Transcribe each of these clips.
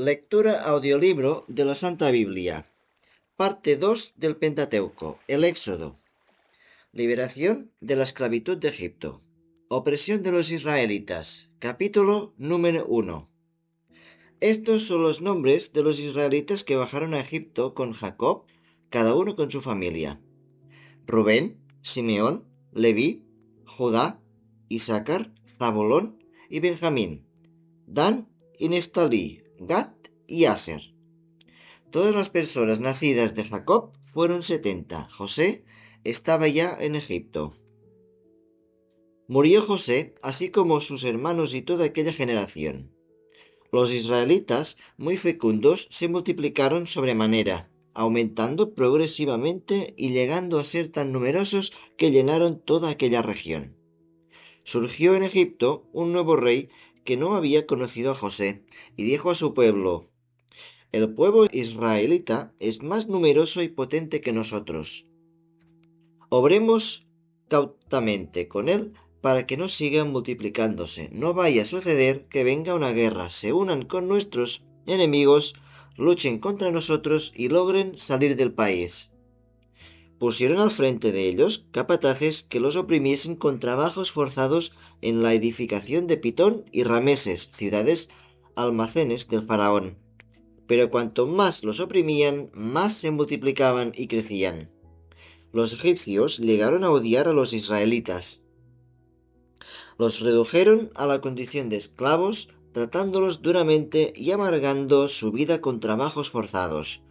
Lectura audiolibro de la Santa Biblia. Parte 2 del Pentateuco. El Éxodo. Liberación de la esclavitud de Egipto. Opresión de los israelitas. Capítulo número 1. Estos son los nombres de los israelitas que bajaron a Egipto con Jacob, cada uno con su familia: Rubén, Simeón, Leví, Judá, Isaacar, Zabulón y Benjamín, Dan y Neftalí, Gad y Aser. Todas las personas nacidas de Jacob fueron 70. José estaba ya en Egipto. Murió José, así como sus hermanos y toda aquella generación. Los israelitas, muy fecundos, se multiplicaron sobremanera, aumentando progresivamente y llegando a ser tan numerosos que llenaron toda aquella región. Surgió en Egipto un nuevo rey que no había conocido a José, y dijo a su pueblo: el pueblo israelita es más numeroso y potente que nosotros. Obremos cautamente con él para que no sigan multiplicándose. No vaya a suceder que venga una guerra, se unan con nuestros enemigos, luchen contra nosotros y logren salir del país. Pusieron al frente de ellos capataces que los oprimiesen con trabajos forzados en la edificación de Pitón y Rameses, ciudades almacenes del faraón. Pero cuanto más los oprimían, más se multiplicaban y crecían. Los egipcios llegaron a odiar a los israelitas. Los redujeron a la condición de esclavos, tratándolos duramente y amargando su vida con trabajos forzados,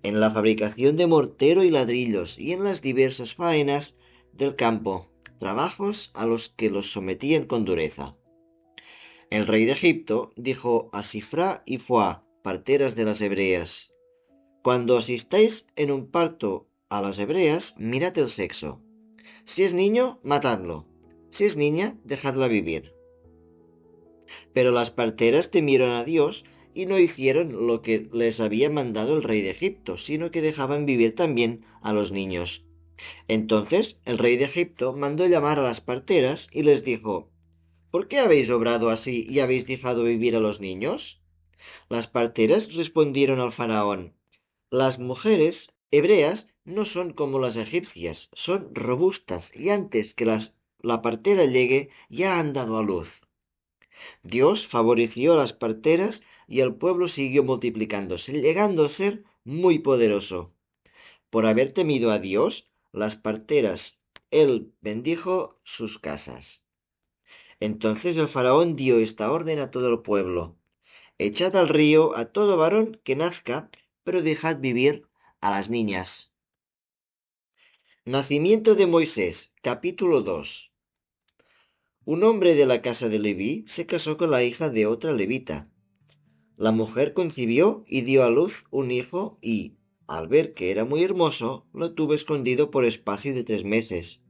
en la fabricación de mortero y ladrillos y en las diversas faenas del campo, trabajos a los que los sometían con dureza. El rey de Egipto dijo a Sifra y Fuá, parteras de las hebreas: cuando asistáis en un parto a las hebreas, mirad el sexo. Si es niño, matadlo. Si es niña, dejadla vivir. Pero las parteras temieron a Dios y no hicieron lo que les había mandado el rey de Egipto, sino que dejaban vivir también a los niños. Entonces el rey de Egipto mandó llamar a las parteras y les dijo: ¿por qué habéis obrado así y habéis dejado vivir a los niños? Las parteras respondieron al faraón: las mujeres hebreas no son como las egipcias, son robustas y antes que la partera llegue ya han dado a luz. Dios favoreció a las parteras y el pueblo siguió multiplicándose, llegando a ser muy poderoso. Por haber temido a Dios, las parteras, él bendijo sus casas. Entonces el faraón dio esta orden a todo el pueblo: echad al río a todo varón que nazca, pero dejad vivir a las niñas. Nacimiento de Moisés, capítulo 2. Un hombre de la casa de Leví se casó con la hija de otra levita. La mujer concibió y dio a luz un hijo y, al ver que era muy hermoso, lo tuvo escondido por espacio de 3 meses.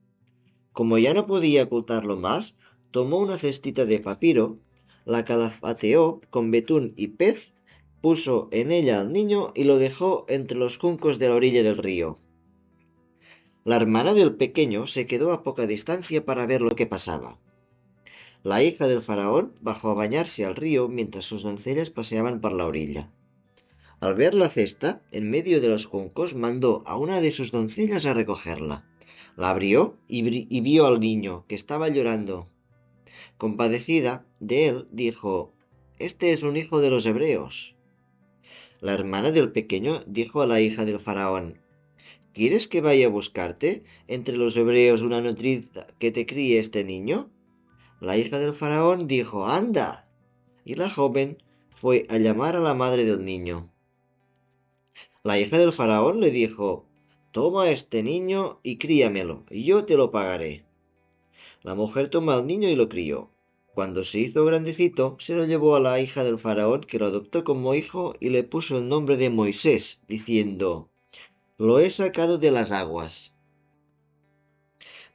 Como ya no podía ocultarlo más, tomó una cestita de papiro, la calafateó con betún y pez, puso en ella al niño y lo dejó entre los juncos de la orilla del río. La hermana del pequeño se quedó a poca distancia para ver lo que pasaba. La hija del faraón bajó a bañarse al río mientras sus doncellas paseaban por la orilla. Al ver la cesta en medio de los juncos, mandó a una de sus doncellas a recogerla. La abrió y vio al niño, que estaba llorando. Compadecida de él, dijo: este es un hijo de los hebreos. La hermana del pequeño dijo a la hija del faraón: ¿quieres que vaya a buscarte entre los hebreos una nodriza que te críe este niño? La hija del faraón dijo: anda. Y la joven fue a llamar a la madre del niño. La hija del faraón le dijo: toma este niño y críamelo, y yo te lo pagaré. La mujer tomó al niño y lo crió. Cuando se hizo grandecito, se lo llevó a la hija del faraón, que lo adoptó como hijo y le puso el nombre de Moisés, diciendo: lo he sacado de las aguas.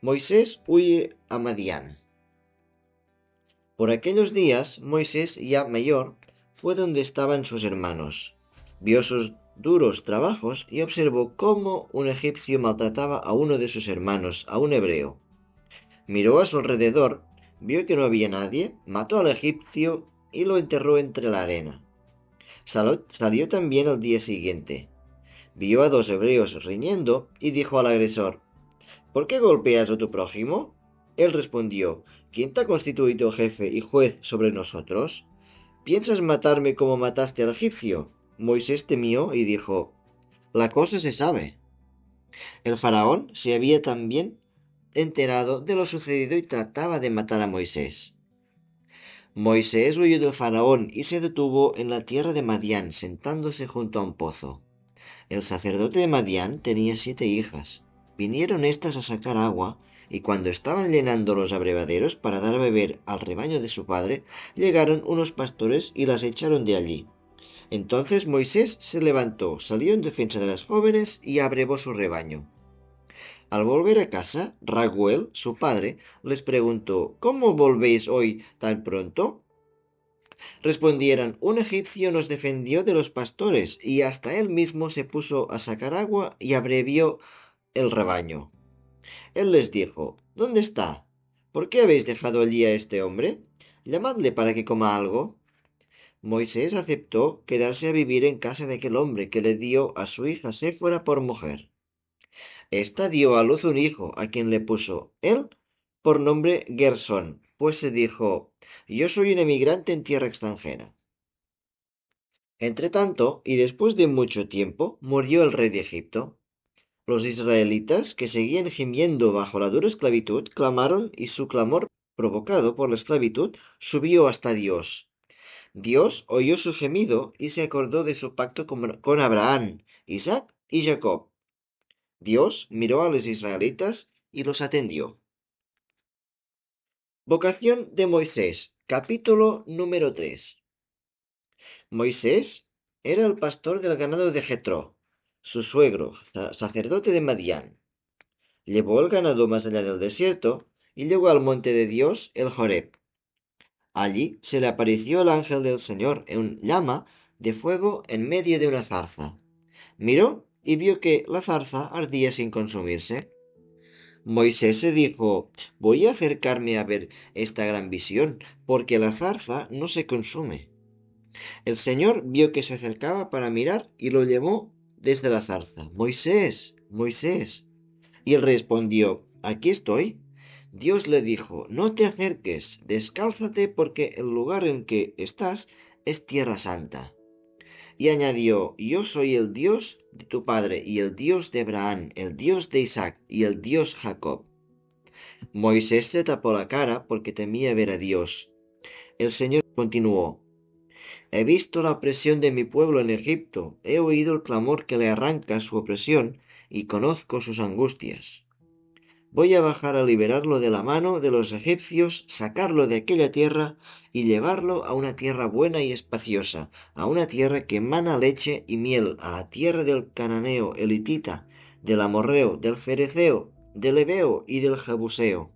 Moisés huye a Madián. Por aquellos días, Moisés, ya mayor, fue donde estaban sus hermanos. Vio sus duros trabajos y observó cómo un egipcio maltrataba a uno de sus hermanos, a un hebreo. Miró a su alrededor, vio que no había nadie, mató al egipcio y lo enterró entre la arena. Salió también al día siguiente. Vio a dos hebreos riñendo y dijo al agresor: ¿Por qué golpeas a tu prójimo? Él respondió: ¿Quién te ha constituido jefe y juez sobre nosotros? ¿Piensas matarme como mataste al egipcio? Moisés temió y dijo: La cosa se sabe. El faraón se había también enterado de lo sucedido y trataba de matar a Moisés. Moisés huyó del faraón y se detuvo en la tierra de Madián, sentándose junto a un pozo. El sacerdote de Madián tenía 7 hijas. Vinieron éstas a sacar agua, y cuando estaban llenando los abrevaderos para dar a beber al rebaño de su padre, llegaron unos pastores y las echaron de allí. Entonces Moisés se levantó, salió en defensa de las jóvenes y abrevó su rebaño. Al volver a casa, Raguel, su padre, les preguntó: ¿Cómo volvéis hoy tan pronto? Respondieron: Un egipcio nos defendió de los pastores, y hasta él mismo se puso a sacar agua y abrevió el rebaño. Él les dijo: ¿Dónde está? ¿Por qué habéis dejado allí a este hombre? Llamadle para que coma algo. Moisés aceptó quedarse a vivir en casa de aquel hombre que le dio a su hija Séfora por mujer. Esta dio a luz un hijo, a quien le puso él por nombre Gersón, pues se dijo: Yo soy un emigrante en tierra extranjera. Entretanto, y después de mucho tiempo, murió el rey de Egipto. Los israelitas, que seguían gimiendo bajo la dura esclavitud, clamaron, y su clamor, provocado por la esclavitud, subió hasta Dios. Dios oyó su gemido y se acordó de su pacto con Abraham, Isaac y Jacob. Dios miró a los israelitas y los atendió. Vocación de Moisés, capítulo número 3. Moisés era el pastor del ganado de Jetro, su suegro, sacerdote de Madián. Llevó el ganado más allá del desierto y llegó al monte de Dios, el Joreb. Allí se le apareció el ángel del Señor en llama de fuego en medio de una zarza. Miró y vio que la zarza ardía sin consumirse. Moisés se dijo: Voy a acercarme a ver esta gran visión, porque la zarza no se consume. El Señor vio que se acercaba para mirar y lo llamó desde la zarza: Moisés, Moisés. Y él respondió: Aquí estoy. Dios le dijo: No te acerques, descálzate, porque el lugar en que estás es tierra santa. Y añadió: Yo soy el Dios de tu padre, y el Dios de Abraham, el Dios de Isaac, y el Dios Jacob. Moisés se tapó la cara porque temía ver a Dios. El Señor continuó: He visto la opresión de mi pueblo en Egipto, he oído el clamor que le arranca su opresión, y conozco sus angustias. Voy a bajar a liberarlo de la mano de los egipcios, sacarlo de aquella tierra y llevarlo a una tierra buena y espaciosa, a una tierra que emana leche y miel, a la tierra del cananeo, el hitita, del amorreo, del fereceo, del heveo y del jebuseo.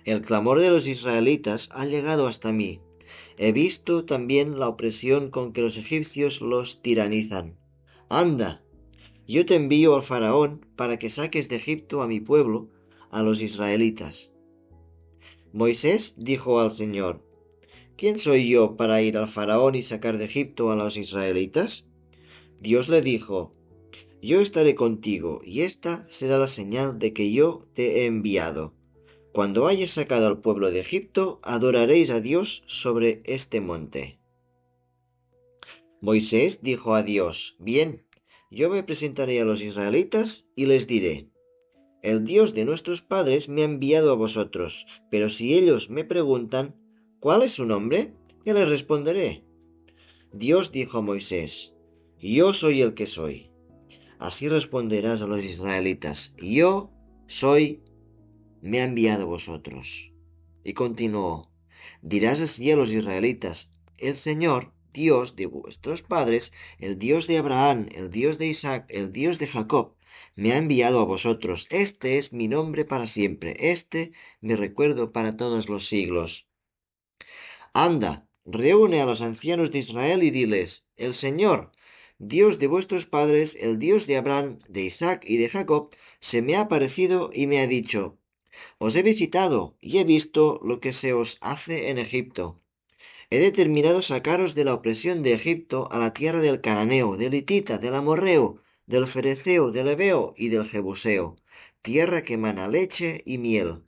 El clamor de los israelitas ha llegado hasta mí. He visto también la opresión con que los egipcios los tiranizan. Anda, yo te envío al faraón para que saques de Egipto a mi pueblo, a los israelitas. Moisés dijo al Señor: ¿Quién soy yo para ir al faraón y sacar de Egipto a los israelitas? Dios le dijo: Yo estaré contigo, y esta será la señal de que yo te he enviado. Cuando hayas sacado al pueblo de Egipto, adoraréis a Dios sobre este monte. Moisés dijo a Dios: Bien, yo me presentaré a los israelitas y les diré: El Dios de nuestros padres me ha enviado a vosotros, pero si ellos me preguntan: ¿Cuál es su nombre?, ¿qué les responderé? Dios dijo a Moisés: Yo soy el que soy. Así responderás a los israelitas: Yo soy, me ha enviado a vosotros. Y continuó: Dirás así a los israelitas: El Señor, Dios de vuestros padres, el Dios de Abraham, el Dios de Isaac, el Dios de Jacob, me ha enviado a vosotros. Este es mi nombre para siempre, este mi recuerdo para todos los siglos. Anda, reúne a los ancianos de Israel y diles: El Señor, Dios de vuestros padres, el Dios de Abraham, de Isaac y de Jacob, se me ha aparecido y me ha dicho: Os he visitado y he visto lo que se os hace en Egipto. He determinado sacaros de la opresión de Egipto a la tierra del cananeo, del hitita, del amorreo, del fereceo, del heveo y del jebuseo, tierra que mana leche y miel.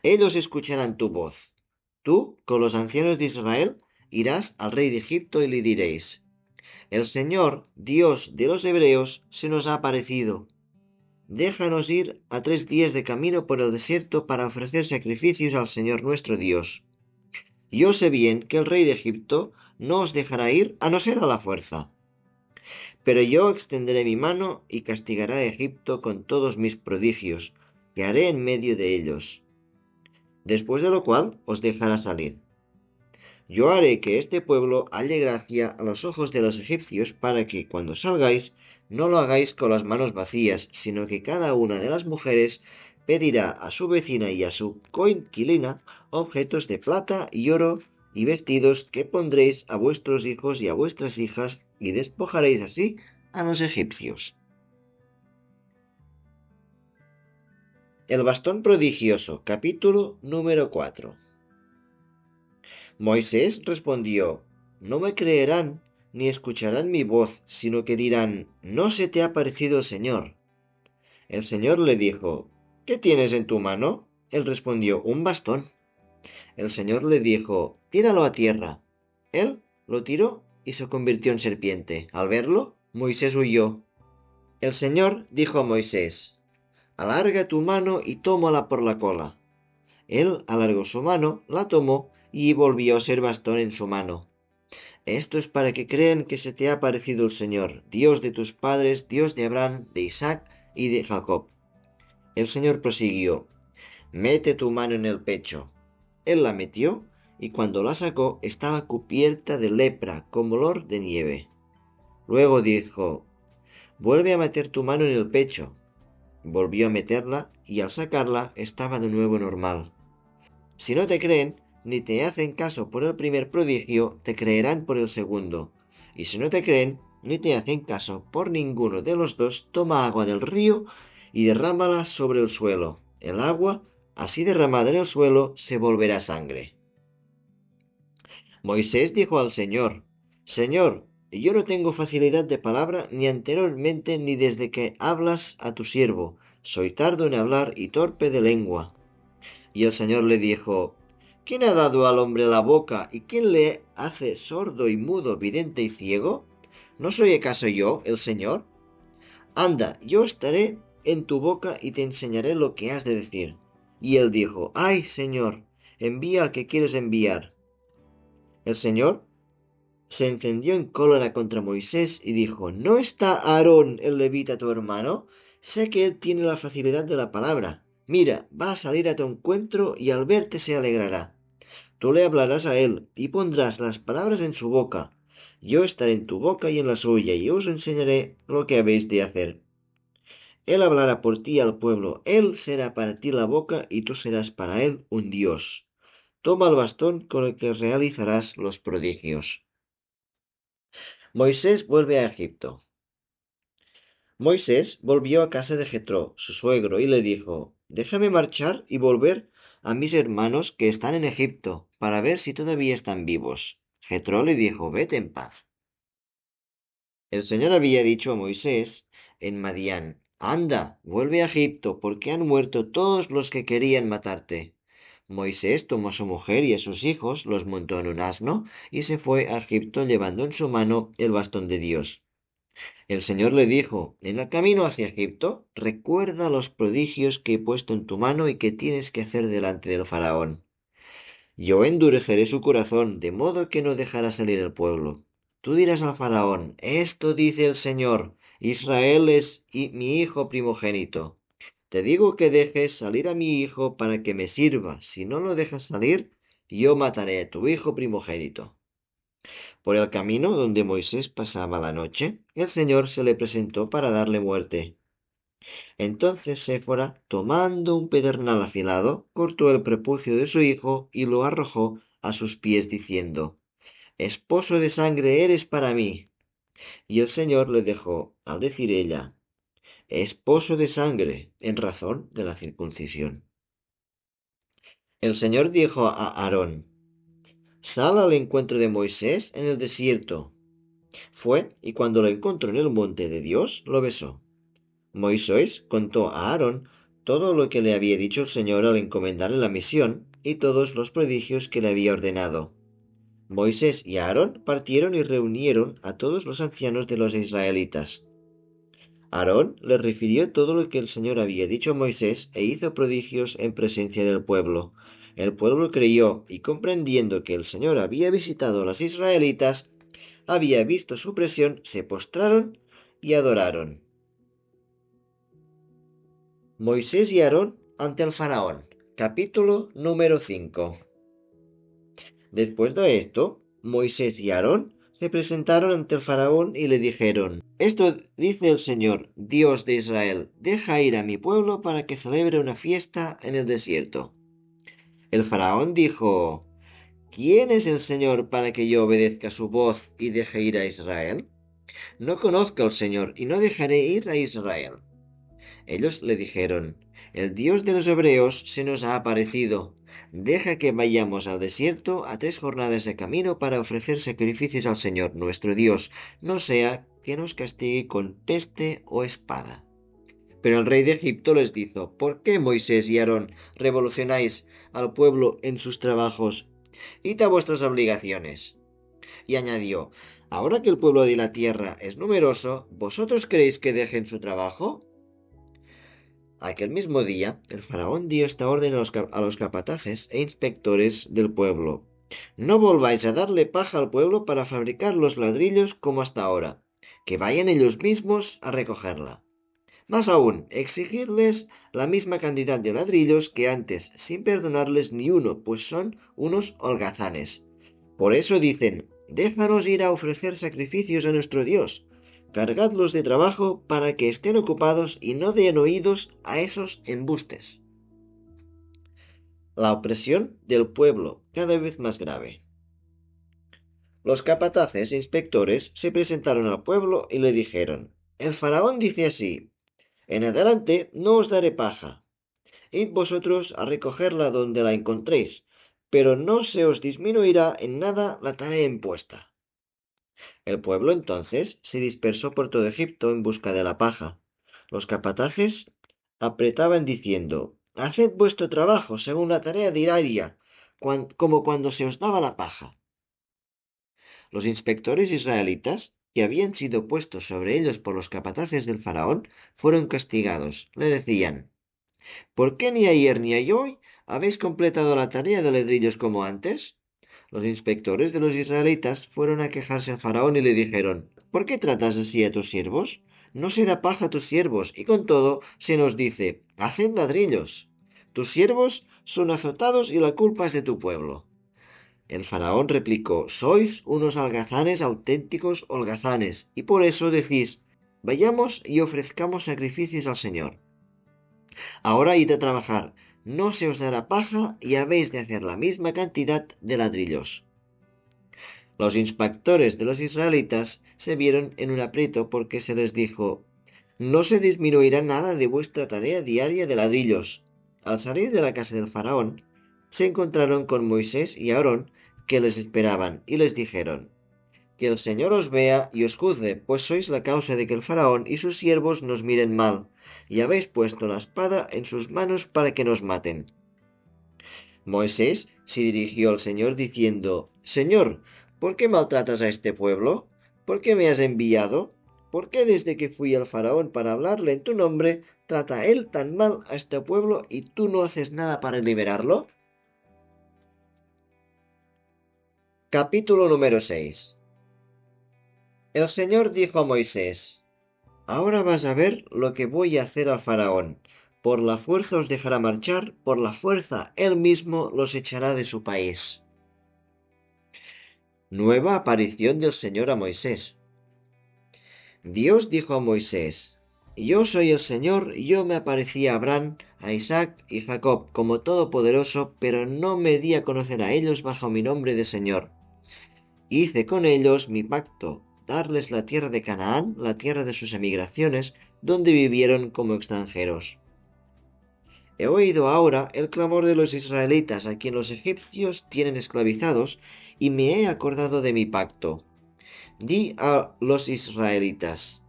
Ellos escucharán tu voz. Tú, con los ancianos de Israel, irás al rey de Egipto y le diréis: El Señor, Dios de los hebreos, se nos ha aparecido. Déjanos ir a 3 días de camino por el desierto para ofrecer sacrificios al Señor nuestro Dios. Yo sé bien que el rey de Egipto no os dejará ir a no ser a la fuerza. Pero yo extenderé mi mano y castigaré a Egipto con todos mis prodigios, que haré en medio de ellos. Después de lo cual os dejará salir. Yo haré que este pueblo halle gracia a los ojos de los egipcios para que, cuando salgáis, no lo hagáis con las manos vacías, sino que cada una de las mujeres pedirá a su vecina y a su coinquilina objetos de plata y oro y vestidos que pondréis a vuestros hijos y a vuestras hijas, y despojaréis así a los egipcios. El bastón prodigioso, capítulo número 4. Moisés respondió: No me creerán ni escucharán mi voz, sino que dirán: ¿No se te ha parecido el Señor? El Señor le dijo: ¿Qué tienes en tu mano? Él respondió: Un bastón. El Señor le dijo: Tíralo a tierra. Él lo tiró y se convirtió en serpiente. Al verlo, Moisés huyó. El Señor dijo a Moisés: Alarga tu mano y tómala por la cola. Él alargó su mano, la tomó y volvió a ser bastón en su mano. Esto es para que crean que se te ha aparecido el Señor, Dios de tus padres, Dios de Abraham, de Isaac y de Jacob. El Señor prosiguió: Mete tu mano en el pecho. Él la metió, y cuando la sacó estaba cubierta de lepra, con olor de nieve. Luego dijo: Vuelve a meter tu mano en el pecho. Volvió a meterla, y al sacarla estaba de nuevo normal. Si no te creen, ni te hacen caso por el primer prodigio, te creerán por el segundo. Y si no te creen, ni te hacen caso por ninguno de los dos, toma agua del río y derrámala sobre el suelo. El agua, así derramada en el suelo, se volverá sangre. Moisés dijo al Señor: Señor, yo no tengo facilidad de palabra ni anteriormente ni desde que hablas a tu siervo. Soy tardo en hablar y torpe de lengua. Y el Señor le dijo: ¿Quién ha dado al hombre la boca y quién le hace sordo y mudo, vidente y ciego? ¿No soy acaso yo, el Señor? Anda, yo estaré en tu boca y te enseñaré lo que has de decir. Y él dijo: Ay, Señor, envía al que quieres enviar. El Señor se encendió en cólera contra Moisés y dijo: ¿No está Aarón el levita tu hermano? Sé que él tiene la facilidad de la palabra. Mira, va a salir a tu encuentro y al verte se alegrará. Tú le hablarás a él y pondrás las palabras en su boca. Yo estaré en tu boca y en la suya, y os enseñaré lo que habéis de hacer. Él hablará por ti al pueblo, él será para ti la boca y tú serás para él un Dios. Toma el bastón con el que realizarás los prodigios. Moisés vuelve a Egipto. Moisés volvió a casa de Jetro, su suegro, y le dijo: Déjame marchar y volver a mis hermanos que están en Egipto, para ver si todavía están vivos. Jetro le dijo: Vete en paz. El Señor había dicho a Moisés en Madián: Anda, vuelve a Egipto, porque han muerto todos los que querían matarte. Moisés tomó a su mujer y a sus hijos, los montó en un asno, y se fue a Egipto llevando en su mano el bastón de Dios. El Señor le dijo: En el camino hacia Egipto, recuerda los prodigios que he puesto en tu mano y que tienes que hacer delante del faraón. Yo endureceré su corazón, de modo que no dejará salir el pueblo. Tú dirás al faraón: Esto dice el Señor: Israel es mi hijo primogénito. Te digo que dejes salir a mi hijo para que me sirva. Si no lo dejas salir, yo mataré a tu hijo primogénito. Por el camino donde Moisés pasaba la noche, el Señor se le presentó para darle muerte. Entonces Séfora, tomando un pedernal afilado, cortó el prepucio de su hijo y lo arrojó a sus pies, diciendo: Esposo de sangre eres para mí. Y el Señor le dejó, al decir ella: esposo de sangre, en razón de la circuncisión. El Señor dijo a Aarón: sal al encuentro de Moisés en el desierto. Fue, y cuando lo encontró en el monte de Dios, lo besó. Moisés contó a Aarón todo lo que le había dicho el Señor al encomendarle la misión y todos los prodigios que le había ordenado. Moisés y Aarón partieron y reunieron a todos los ancianos de los israelitas. Aarón les refirió todo lo que el Señor había dicho a Moisés e hizo prodigios en presencia del pueblo. El pueblo creyó y comprendiendo que el Señor había visitado a los israelitas, había visto su presión, se postraron y adoraron. Moisés y Aarón ante el faraón. Capítulo número 5. Después de esto, Moisés y Aarón se presentaron ante el faraón y le dijeron: Esto dice el Señor, Dios de Israel, deja ir a mi pueblo para que celebre una fiesta en el desierto. El faraón dijo: ¿Quién es el Señor para que yo obedezca su voz y deje ir a Israel? No conozco al Señor y no dejaré ir a Israel. Ellos le dijeron: El Dios de los hebreos se nos ha aparecido. Deja que vayamos al desierto a 3 jornadas de camino para ofrecer sacrificios al Señor nuestro Dios, no sea que nos castigue con peste o espada. Pero el rey de Egipto les dijo: ¿Por qué Moisés y Aarón revolucionáis al pueblo en sus trabajos? Id a vuestras obligaciones. Y añadió: Ahora que el pueblo de la tierra es numeroso, ¿vosotros queréis que dejen su trabajo? Aquel mismo día, el faraón dio esta orden a los capataces e inspectores del pueblo: No volváis a darle paja al pueblo para fabricar los ladrillos como hasta ahora, que vayan ellos mismos a recogerla. Más aún, exigirles la misma cantidad de ladrillos que antes, sin perdonarles ni uno, pues son unos holgazanes. Por eso dicen: Déjanos ir a ofrecer sacrificios a nuestro Dios. Cargadlos de trabajo para que estén ocupados y no den oídos a esos embustes. La opresión del pueblo, cada vez más grave. Los capataces e inspectores se presentaron al pueblo y le dijeron: El faraón dice así: En adelante no os daré paja. Id vosotros a recogerla donde la encontréis, pero no se os disminuirá en nada la tarea impuesta. El pueblo entonces se dispersó por todo Egipto en busca de la paja. Los capataces apretaban diciendo: Haced vuestro trabajo según la tarea diaria, como cuando se os daba la paja. Los inspectores israelitas, que habían sido puestos sobre ellos por los capataces del faraón, fueron castigados. Le decían: ¿Por qué ni ayer ni hoy habéis completado la tarea de ladrillos como antes? Los inspectores de los israelitas fueron a quejarse al faraón y le dijeron: ¿Por qué tratas así a tus siervos? No se da paja a tus siervos, y con todo se nos dice: haced ladrillos. Tus siervos son azotados y la culpa es de tu pueblo. El faraón replicó: Sois unos holgazanes, auténticos holgazanes, y por eso decís: Vayamos y ofrezcamos sacrificios al Señor. Ahora id a trabajar, no se os dará paja y habéis de hacer la misma cantidad de ladrillos. Los inspectores de los israelitas se vieron en un aprieto porque se les dijo: No se disminuirá nada de vuestra tarea diaria de ladrillos. Al salir de la casa del faraón, se encontraron con Moisés y Aarón, que les esperaban, y les dijeron: Que el Señor os vea y os juzgue, pues sois la causa de que el faraón y sus siervos nos miren mal, y habéis puesto la espada en sus manos para que nos maten. Moisés se dirigió al Señor diciendo: Señor, ¿por qué maltratas a este pueblo? ¿Por qué me has enviado? ¿Por qué desde que fui al faraón para hablarle en tu nombre, trata él tan mal a este pueblo y tú no haces nada para liberarlo? Capítulo número 6. El Señor dijo a Moisés: Ahora vas a ver lo que voy a hacer al faraón. Por la fuerza os dejará marchar, por la fuerza él mismo los echará de su país. Nueva aparición del Señor a Moisés. Dios dijo a Moisés: Yo soy el Señor, yo me aparecí a Abraham, a Isaac y Jacob como todopoderoso, pero no me di a conocer a ellos bajo mi nombre de Señor. Hice con ellos mi pacto, darles la tierra de Canaán, la tierra de sus emigraciones, donde vivieron como extranjeros. He oído ahora el clamor de los israelitas a quien los egipcios tienen esclavizados y me he acordado de mi pacto. Di a los israelitas,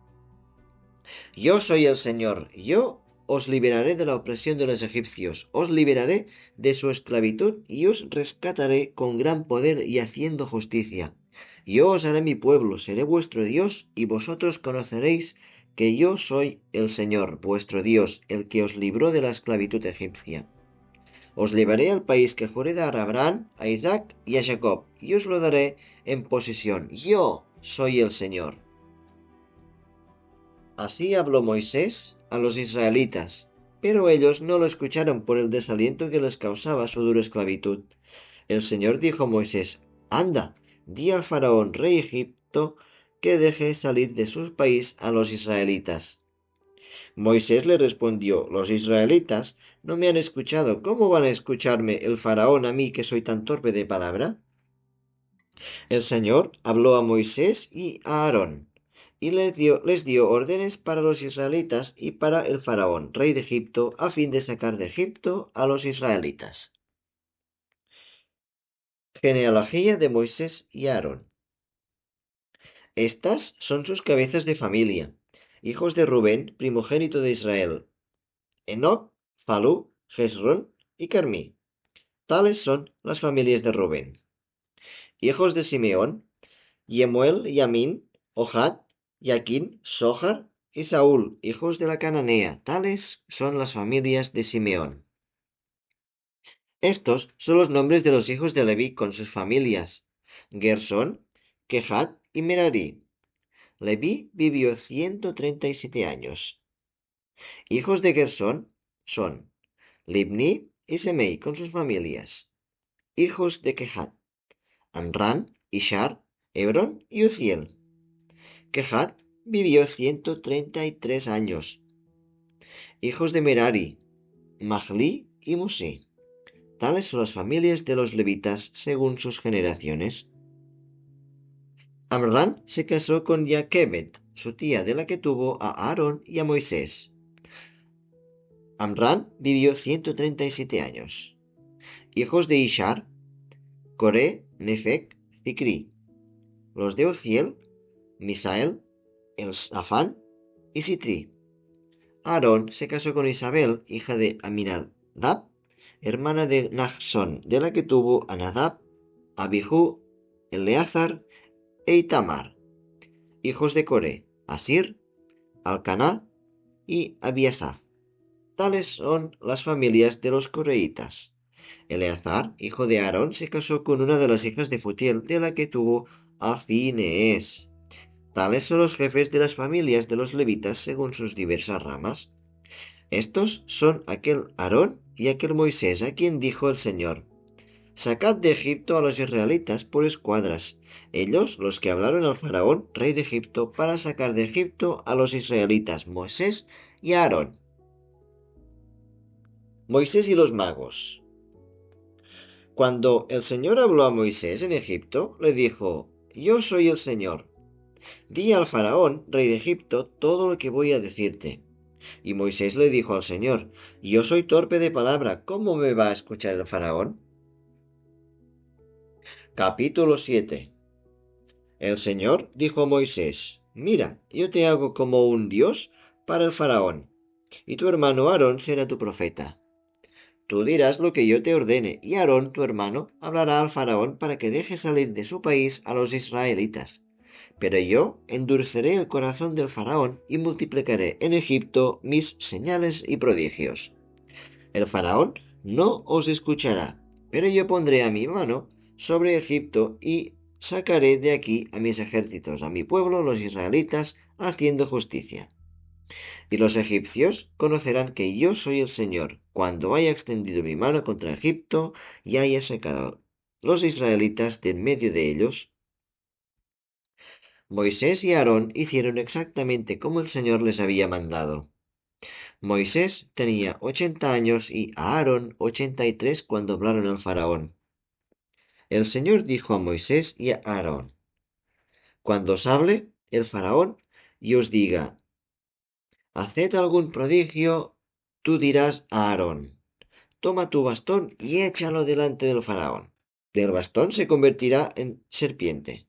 yo soy el Señor, yo os liberaré de la opresión de los egipcios, os liberaré de su esclavitud y os rescataré con gran poder y haciendo justicia. Yo os haré mi pueblo, seré vuestro Dios, y vosotros conoceréis que yo soy el Señor, vuestro Dios, el que os libró de la esclavitud egipcia. Os llevaré al país que juré dar a Abraham, a Isaac y a Jacob, y os lo daré en posesión. Yo soy el Señor. Así habló Moisés a los israelitas, pero ellos no lo escucharon por el desaliento que les causaba su dura esclavitud. El Señor dijo a Moisés, anda, di al faraón rey de Egipto que deje salir de su país a los israelitas. Moisés le respondió, los israelitas no me han escuchado, ¿cómo van a escucharme el faraón a mí que soy tan torpe de palabra? El Señor habló a Moisés y a Aarón, y les dio órdenes para los israelitas y para el faraón, rey de Egipto, a fin de sacar de Egipto a los israelitas. Genealogía de Moisés y Aarón. Estas son sus cabezas de familia, hijos de Rubén, primogénito de Israel, Enoc, Falú, Hezrón y Carmí. Tales son las familias de Rubén. Hijos de Simeón, Yemuel, Yamin, Ohad, Yaquín, Sohar y Saúl, hijos de la Cananea. Tales son las familias de Simeón. Estos son los nombres de los hijos de Leví con sus familias: Gersón, Kehat y Merari. Leví vivió 137 años. Hijos de Gersón son Libni y Semei con sus familias. Hijos de Kehat: Amran, Ishar, Hebrón y Uziel. Kehat vivió 133 años. Hijos de Merari: Mahli y Musi. Tales son las familias de los levitas según sus generaciones. Amran se casó con Joquebed, su tía, de la que tuvo a Aarón y a Moisés. Amran vivió 137 años. Hijos de Ishar: Coré, Nefec, Zicri. Los de Uziel: Misael, Elsafán y Sitri. Aarón se casó con Isabel, hija de Aminadab, hermana de Naasón, de la que tuvo a Nadab, Abijú, Eleazar e Itamar. Hijos de Coré: Asir, Alcaná y Abiasaf. Tales son las familias de los coreitas. Eleazar, hijo de Aarón, se casó con una de las hijas de Futiel, de la que tuvo a Finees. Tales son los jefes de las familias de los levitas según sus diversas ramas. Estos son aquel Aarón y aquel Moisés a quien dijo el Señor: Sacad de Egipto a los israelitas por escuadras, ellos los que hablaron al faraón, rey de Egipto, para sacar de Egipto a los israelitas, Moisés y Aarón. Moisés y los magos. Cuando el Señor habló a Moisés en Egipto, le dijo: Yo soy el Señor. Di al faraón, rey de Egipto, todo lo que voy a decirte. Y Moisés le dijo al Señor: Yo soy torpe de palabra, ¿cómo me va a escuchar el faraón? Capítulo 7. El Señor dijo a Moisés: Mira, yo te hago como un Dios para el faraón, y tu hermano Aarón será tu profeta. Tú dirás lo que yo te ordene, y Aarón, tu hermano, hablará al faraón para que deje salir de su país a los israelitas. Pero yo endureceré el corazón del faraón y multiplicaré en Egipto mis señales y prodigios. El faraón no os escuchará, pero yo pondré a mi mano sobre Egipto y sacaré de aquí a mis ejércitos, a mi pueblo, los israelitas, haciendo justicia. Y los egipcios conocerán que yo soy el Señor, cuando haya extendido mi mano contra Egipto y haya sacado los israelitas de en medio de ellos. Moisés y Aarón hicieron exactamente como el Señor les había mandado. Moisés tenía 80 años y Aarón 83 cuando hablaron al faraón. El Señor dijo a Moisés y a Aarón: Cuando os hable el faraón y os diga: Haced algún prodigio, tú dirás a Aarón: toma tu bastón y échalo delante del faraón. El bastón se convertirá en serpiente.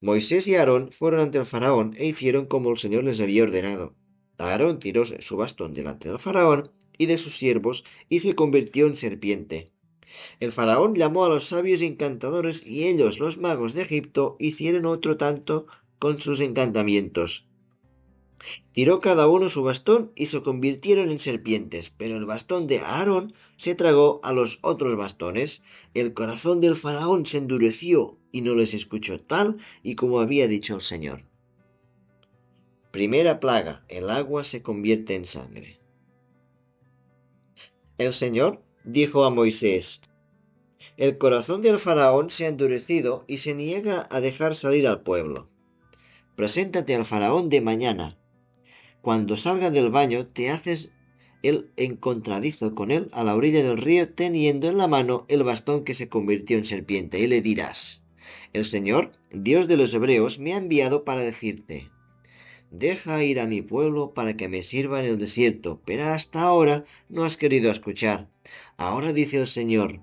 Moisés y Aarón fueron ante el faraón e hicieron como el Señor les había ordenado. Aarón tiró su bastón delante del faraón y de sus siervos y se convirtió en serpiente. El faraón llamó a los sabios y encantadores y ellos, los magos de Egipto, hicieron otro tanto con sus encantamientos. Tiró cada uno su bastón y se convirtieron en serpientes, pero el bastón de Aarón se tragó a los otros bastones. El corazón del faraón se endureció y no les escuchó tal y como había dicho el Señor. Primera plaga, el agua se convierte en sangre. El Señor dijo a Moisés: el corazón del faraón se ha endurecido y se niega a dejar salir al pueblo. Preséntate al faraón de mañana. Cuando salga del baño, te haces el encontradizo con él a la orilla del río, teniendo en la mano el bastón que se convirtió en serpiente, y le dirás: el Señor, Dios de los hebreos, me ha enviado para decirte: deja ir a mi pueblo para que me sirva en el desierto, pero hasta ahora no has querido escuchar. Ahora dice el Señor: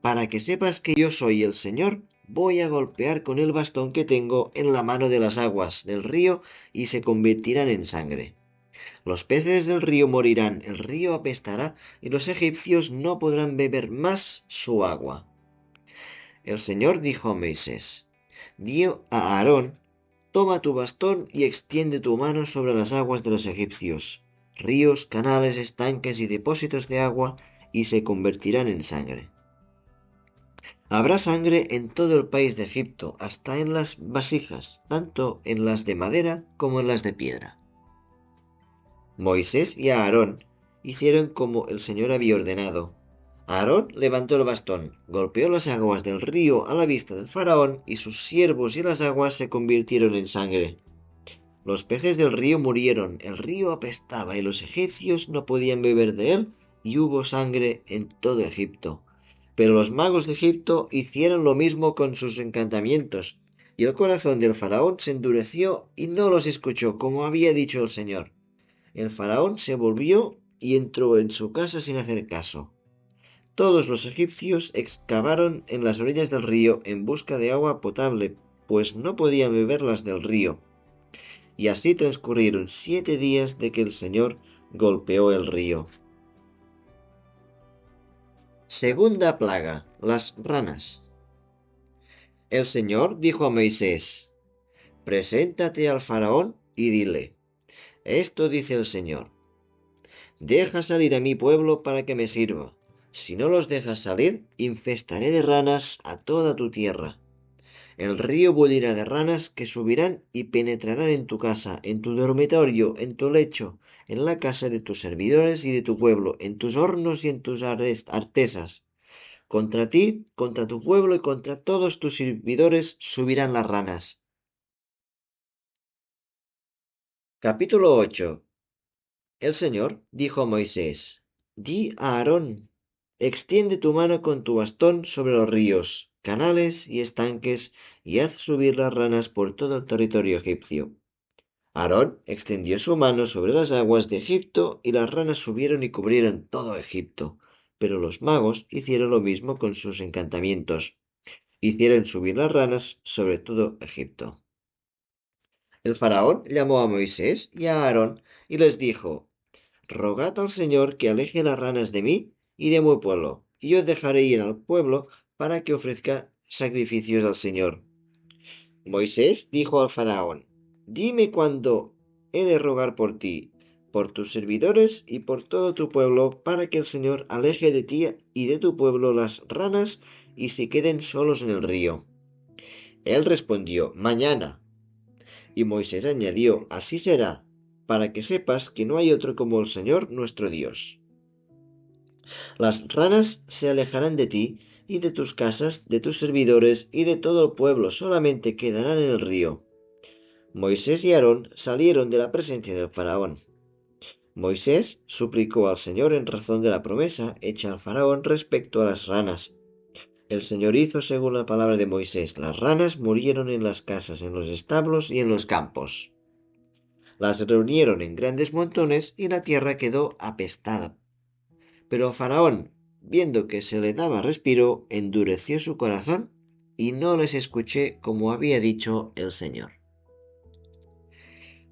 para que sepas que yo soy el Señor, voy a golpear con el bastón que tengo en la mano de las aguas del río y se convertirán en sangre. Los peces del río morirán, el río apestará y los egipcios no podrán beber más su agua. El Señor dijo a Moisés: di a Aarón: toma tu bastón y extiende tu mano sobre las aguas de los egipcios, ríos, canales, estanques y depósitos de agua, y se convertirán en sangre. Habrá sangre en todo el país de Egipto, hasta en las vasijas, tanto en las de madera como en las de piedra. Moisés y Aarón hicieron como el Señor había ordenado. Aarón levantó el bastón, golpeó las aguas del río a la vista del faraón, y sus siervos y las aguas se convirtieron en sangre. Los peces del río murieron, el río apestaba y los egipcios no podían beber de él, y hubo sangre en todo Egipto. Pero los magos de Egipto hicieron lo mismo con sus encantamientos, y el corazón del faraón se endureció y no los escuchó, como había dicho el Señor. El faraón se volvió y entró en su casa sin hacer caso. Todos los egipcios excavaron en las orillas del río en busca de agua potable, pues no podían beberlas del río. Y así transcurrieron 7 días de que el Señor golpeó el río. Segunda plaga, las ranas. El Señor dijo a Moisés: preséntate al faraón y dile: esto dice el Señor: deja salir a mi pueblo para que me sirva. Si no los dejas salir, infestaré de ranas a toda tu tierra. El río bullirá de ranas que subirán y penetrarán en tu casa, en tu dormitorio, en tu lecho, en la casa de tus servidores y de tu pueblo, en tus hornos y en tus artesas. Contra ti, contra tu pueblo y contra todos tus servidores subirán las ranas. Capítulo 8. El Señor dijo a Moisés: di a Aarón: extiende tu mano con tu bastón sobre los ríos, canales y estanques, y haz subir las ranas por todo el territorio egipcio. Aarón extendió su mano sobre las aguas de Egipto, y las ranas subieron y cubrieron todo Egipto. Pero los magos hicieron lo mismo con sus encantamientos. Hicieron subir las ranas sobre todo Egipto. El faraón llamó a Moisés y a Aarón y les dijo: rogad al Señor que aleje las ranas de mí y de mi pueblo, y yo dejaré ir al pueblo para que ofrezca sacrificios al Señor. Moisés dijo al faraón: dime cuándo he de rogar por ti, por tus servidores y por todo tu pueblo, para que el Señor aleje de ti y de tu pueblo las ranas y se queden solos en el río. Él respondió: mañana. Y Moisés añadió: así será, para que sepas que no hay otro como el Señor nuestro Dios. Las ranas se alejarán de ti y de tus casas, de tus servidores y de todo el pueblo, solamente quedarán en el río. Moisés y Aarón salieron de la presencia del faraón. Moisés suplicó al Señor en razón de la promesa hecha al faraón respecto a las ranas. El Señor hizo según la palabra de Moisés. Las ranas murieron en las casas, en los establos y en los campos. Las reunieron en grandes montones y la tierra quedó apestada. Pero Faraón, viendo que se le daba respiro, endureció su corazón y no les escuché como había dicho el Señor.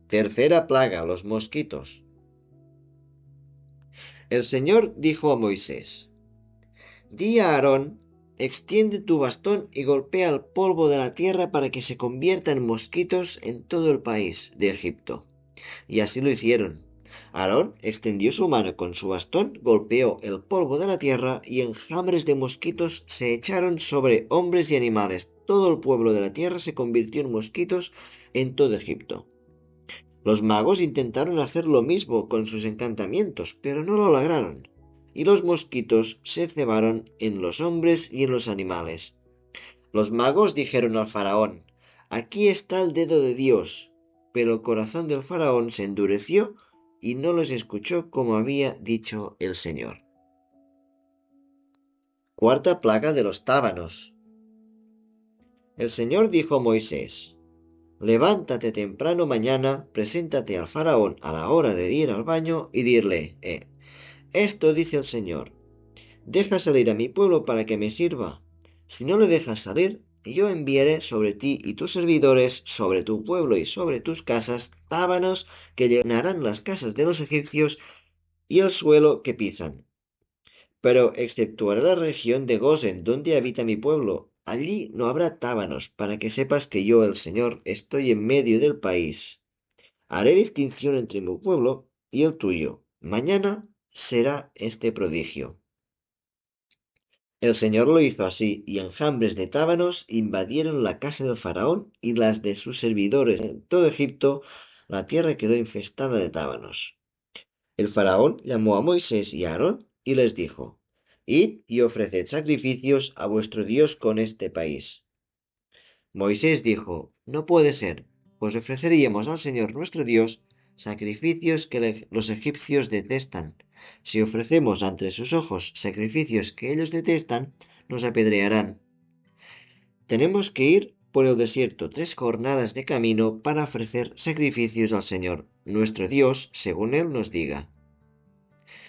Tercera plaga, los mosquitos. El Señor dijo a Moisés: Di a Aarón, extiende tu bastón y golpea el polvo de la tierra para que se convierta en mosquitos en todo el país de Egipto. Y así lo hicieron. Aarón extendió su mano con su bastón, golpeó el polvo de la tierra y enjambres de mosquitos se echaron sobre hombres y animales. Todo el pueblo de la tierra se convirtió en mosquitos en todo Egipto. Los magos intentaron hacer lo mismo con sus encantamientos, pero no lo lograron. Y los mosquitos se cebaron en los hombres y en los animales. Los magos dijeron al faraón: Aquí está el dedo de Dios. Pero el corazón del faraón se endureció y no los escuchó como había dicho el Señor. Cuarta plaga de los tábanos. El Señor dijo a Moisés: Levántate temprano mañana, preséntate al faraón a la hora de ir al baño y dile: esto dice el Señor, deja salir a mi pueblo para que me sirva. Si no le dejas salir, yo enviaré sobre ti y tus servidores, sobre tu pueblo y sobre tus casas, tábanos que llenarán las casas de los egipcios y el suelo que pisan. Pero exceptuaré la región de Gosen, donde habita mi pueblo. Allí no habrá tábanos, para que sepas que yo, el Señor, estoy en medio del país. Haré distinción entre mi pueblo y el tuyo. Mañana será este prodigio. El Señor lo hizo así, y enjambres de tábanos invadieron la casa del faraón y las de sus servidores. En todo Egipto la tierra quedó infestada de tábanos. El faraón llamó a Moisés y a Aarón y les dijo: Id y ofreced sacrificios a vuestro Dios con este país. Moisés dijo: No puede ser, pues ofreceríamos al Señor nuestro Dios sacrificios que los egipcios detestan. Si ofrecemos ante sus ojos sacrificios que ellos detestan, nos apedrearán. Tenemos que ir por el desierto 3 jornadas de camino para ofrecer sacrificios al Señor, nuestro Dios, según Él nos diga.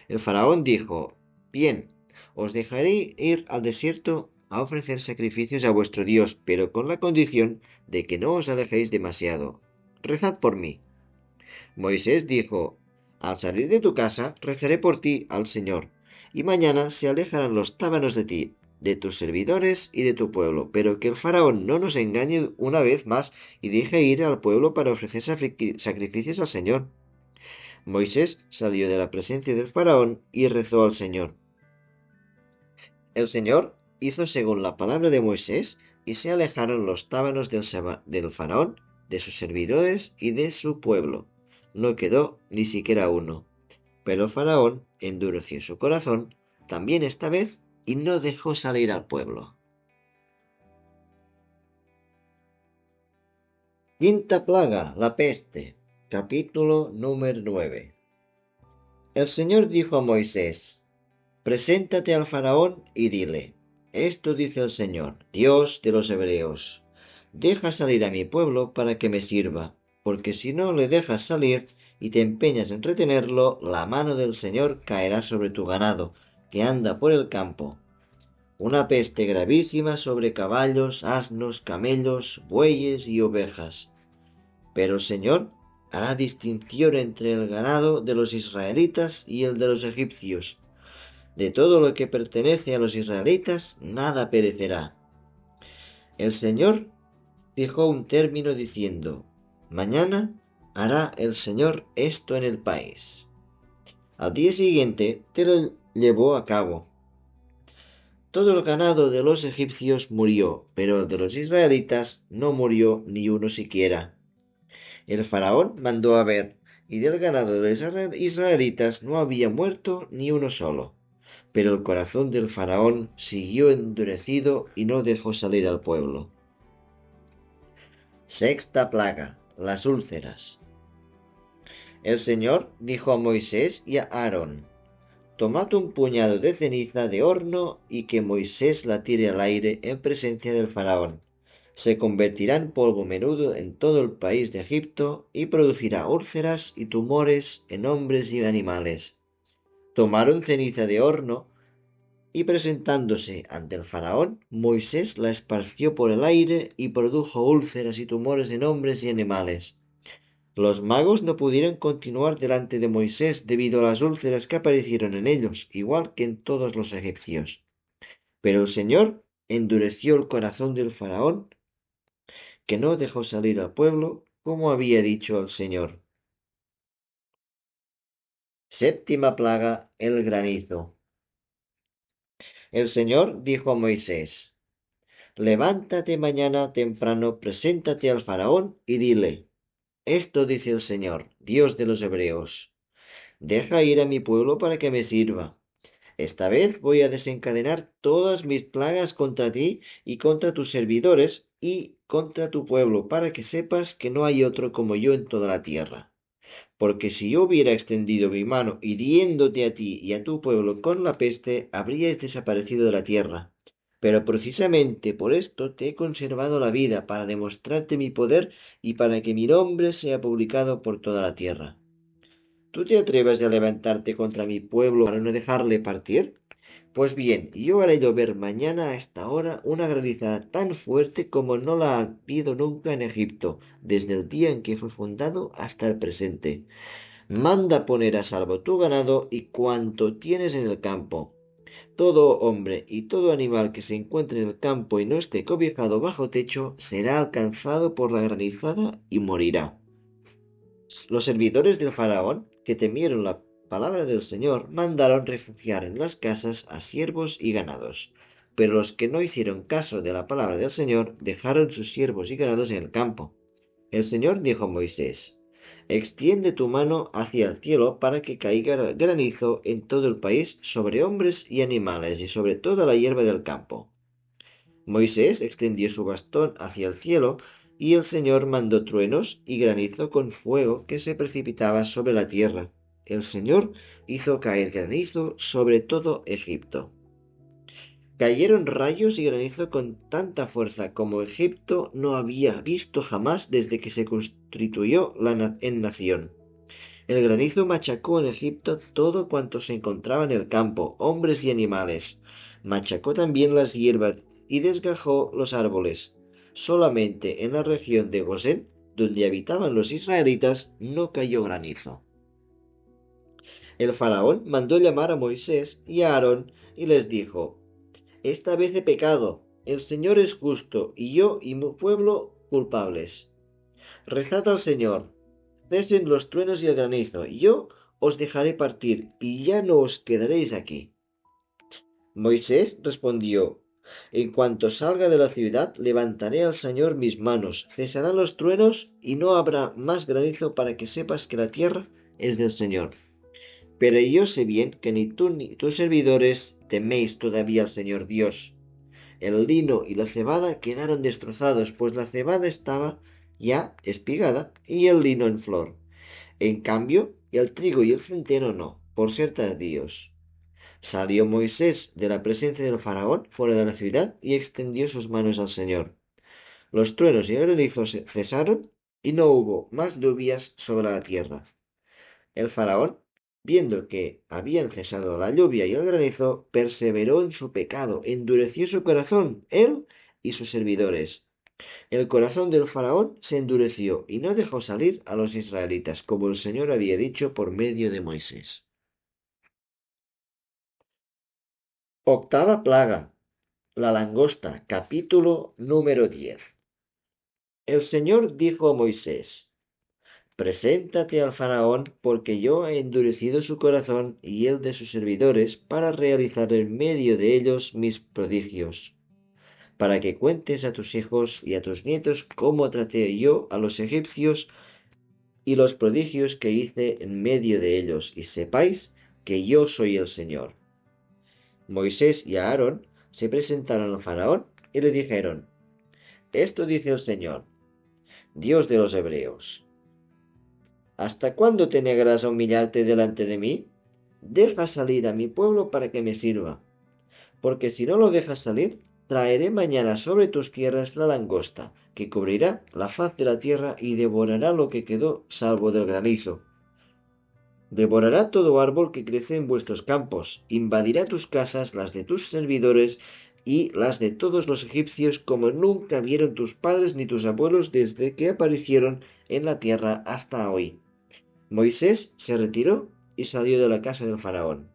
El faraón dijo: Bien, os dejaré ir al desierto a ofrecer sacrificios a vuestro Dios, pero con la condición de que no os alejéis demasiado. Rezad por mí. Moisés dijo: Al salir de tu casa, rezaré por ti al Señor, y mañana se alejarán los tábanos de ti, de tus servidores y de tu pueblo, pero que el faraón no nos engañe una vez más y deje ir al pueblo para ofrecer sacrificios al Señor. Moisés salió de la presencia del faraón y rezó al Señor. El Señor hizo según la palabra de Moisés, y se alejaron los tábanos del faraón, de sus servidores y de su pueblo. No quedó ni siquiera uno. Pero el faraón endureció su corazón también esta vez y no dejó salir al pueblo. Quinta plaga, la peste. Capítulo número 9. El Señor dijo a Moisés: Preséntate al faraón y dile: Esto dice el Señor, Dios de los hebreos: Deja salir a mi pueblo para que me sirva, porque si no le dejas salir y te empeñas en retenerlo, la mano del Señor caerá sobre tu ganado, que anda por el campo. Una peste gravísima sobre caballos, asnos, camellos, bueyes y ovejas. Pero el Señor hará distinción entre el ganado de los israelitas y el de los egipcios. De todo lo que pertenece a los israelitas, nada perecerá. El Señor fijó un término diciendo: Mañana hará el Señor esto en el país. Al día siguiente te lo llevó a cabo. Todo el ganado de los egipcios murió, pero el de los israelitas no murió ni uno siquiera. El faraón mandó a ver, y del ganado de los israelitas no había muerto ni uno solo. Pero el corazón del faraón siguió endurecido y no dejó salir al pueblo. Sexta plaga, las úlceras. El Señor dijo a Moisés y a Aarón: Tomad un puñado de ceniza de horno y que Moisés la tire al aire en presencia del faraón. Se convertirá en polvo menudo en todo el país de Egipto y producirá úlceras y tumores en hombres y animales. Tomaron ceniza de horno y presentándose ante el faraón, Moisés la esparció por el aire y produjo úlceras y tumores en hombres y animales. Los magos no pudieron continuar delante de Moisés debido a las úlceras que aparecieron en ellos, igual que en todos los egipcios. Pero el Señor endureció el corazón del faraón, que no dejó salir al pueblo como había dicho el Señor. Séptima plaga, el granizo. El Señor dijo a Moisés: Levántate mañana temprano, preséntate al faraón y dile: Esto dice el Señor, Dios de los hebreos: Deja ir a mi pueblo para que me sirva. Esta vez voy a desencadenar todas mis plagas contra ti y contra tus servidores y contra tu pueblo, para que sepas que no hay otro como yo en toda la tierra. Porque si yo hubiera extendido mi mano hiriéndote a ti y a tu pueblo con la peste, habríais desaparecido de la tierra. Pero precisamente por esto te he conservado la vida, para demostrarte mi poder y para que mi nombre sea publicado por toda la tierra. ¿Tú te atreves a levantarte contra mi pueblo para no dejarle partir? Pues bien, yo haré llover mañana a esta hora una granizada tan fuerte como no la ha habido nunca en Egipto, desde el día en que fue fundado hasta el presente. Manda poner a salvo tu ganado y cuanto tienes en el campo. Todo hombre y todo animal que se encuentre en el campo y no esté cobijado bajo techo será alcanzado por la granizada y morirá. Los servidores del faraón, que temieron la palabra del Señor, mandaron refugiar en las casas a siervos y ganados. Pero los que no hicieron caso de la palabra del Señor dejaron sus siervos y ganados en el campo. El Señor dijo a Moisés: Extiende tu mano hacia el cielo para que caiga granizo en todo el país, sobre hombres y animales y sobre toda la hierba del campo. Moisés extendió su bastón hacia el cielo, y el Señor mandó truenos y granizo con fuego que se precipitaba sobre la tierra. El Señor hizo caer granizo sobre todo Egipto. Cayeron rayos y granizo con tanta fuerza como Egipto no había visto jamás desde que se constituyó en nación. El granizo machacó en Egipto todo cuanto se encontraba en el campo, hombres y animales. Machacó también las hierbas y desgajó los árboles. Solamente en la región de Gosén, donde habitaban los israelitas, no cayó granizo. El faraón mandó llamar a Moisés y a Aarón y les dijo: Esta vez he pecado. El Señor es justo y yo y mi pueblo culpables. Rezad al Señor. Cesen los truenos y el granizo, yo os dejaré partir, y ya no os quedaréis aquí. Moisés respondió: En cuanto salga de la ciudad, levantaré al Señor mis manos, cesarán los truenos, y no habrá más granizo, para que sepas que la tierra es del Señor. Pero yo sé bien que ni tú ni tus servidores teméis todavía al Señor Dios. El lino y la cebada quedaron destrozados, pues la cebada estaba ya espigada y el lino en flor. En cambio, el trigo y el centeno no, por ser tardíos. Salió Moisés de la presencia del faraón fuera de la ciudad y extendió sus manos al Señor. Los truenos y el granizo cesaron y no hubo más lluvias sobre la tierra. El faraón, viendo que habían cesado la lluvia y el granizo, perseveró en su pecado, endureció su corazón, él y sus servidores. El corazón del faraón se endureció y no dejó salir a los israelitas, como el Señor había dicho por medio de Moisés. Octava plaga. La langosta. Capítulo número 10. El Señor dijo a Moisés: Preséntate al faraón, porque yo he endurecido su corazón y el de sus servidores, para realizar en medio de ellos mis prodigios, para que cuentes a tus hijos y a tus nietos cómo traté yo a los egipcios y los prodigios que hice en medio de ellos, y sepáis que yo soy el Señor. Moisés y Aarón se presentaron al faraón y le dijeron: Esto dice el Señor, Dios de los hebreos: ¿Hasta cuándo te negarás a humillarte delante de mí? Deja salir a mi pueblo para que me sirva, porque si no lo dejas salir, traeré mañana sobre tus tierras la langosta, que cubrirá la faz de la tierra y devorará lo que quedó salvo del granizo. Devorará todo árbol que crece en vuestros campos, invadirá tus casas, las de tus servidores y las de todos los egipcios, como nunca vieron tus padres ni tus abuelos desde que aparecieron en la tierra hasta hoy. Moisés se retiró y salió de la casa del faraón.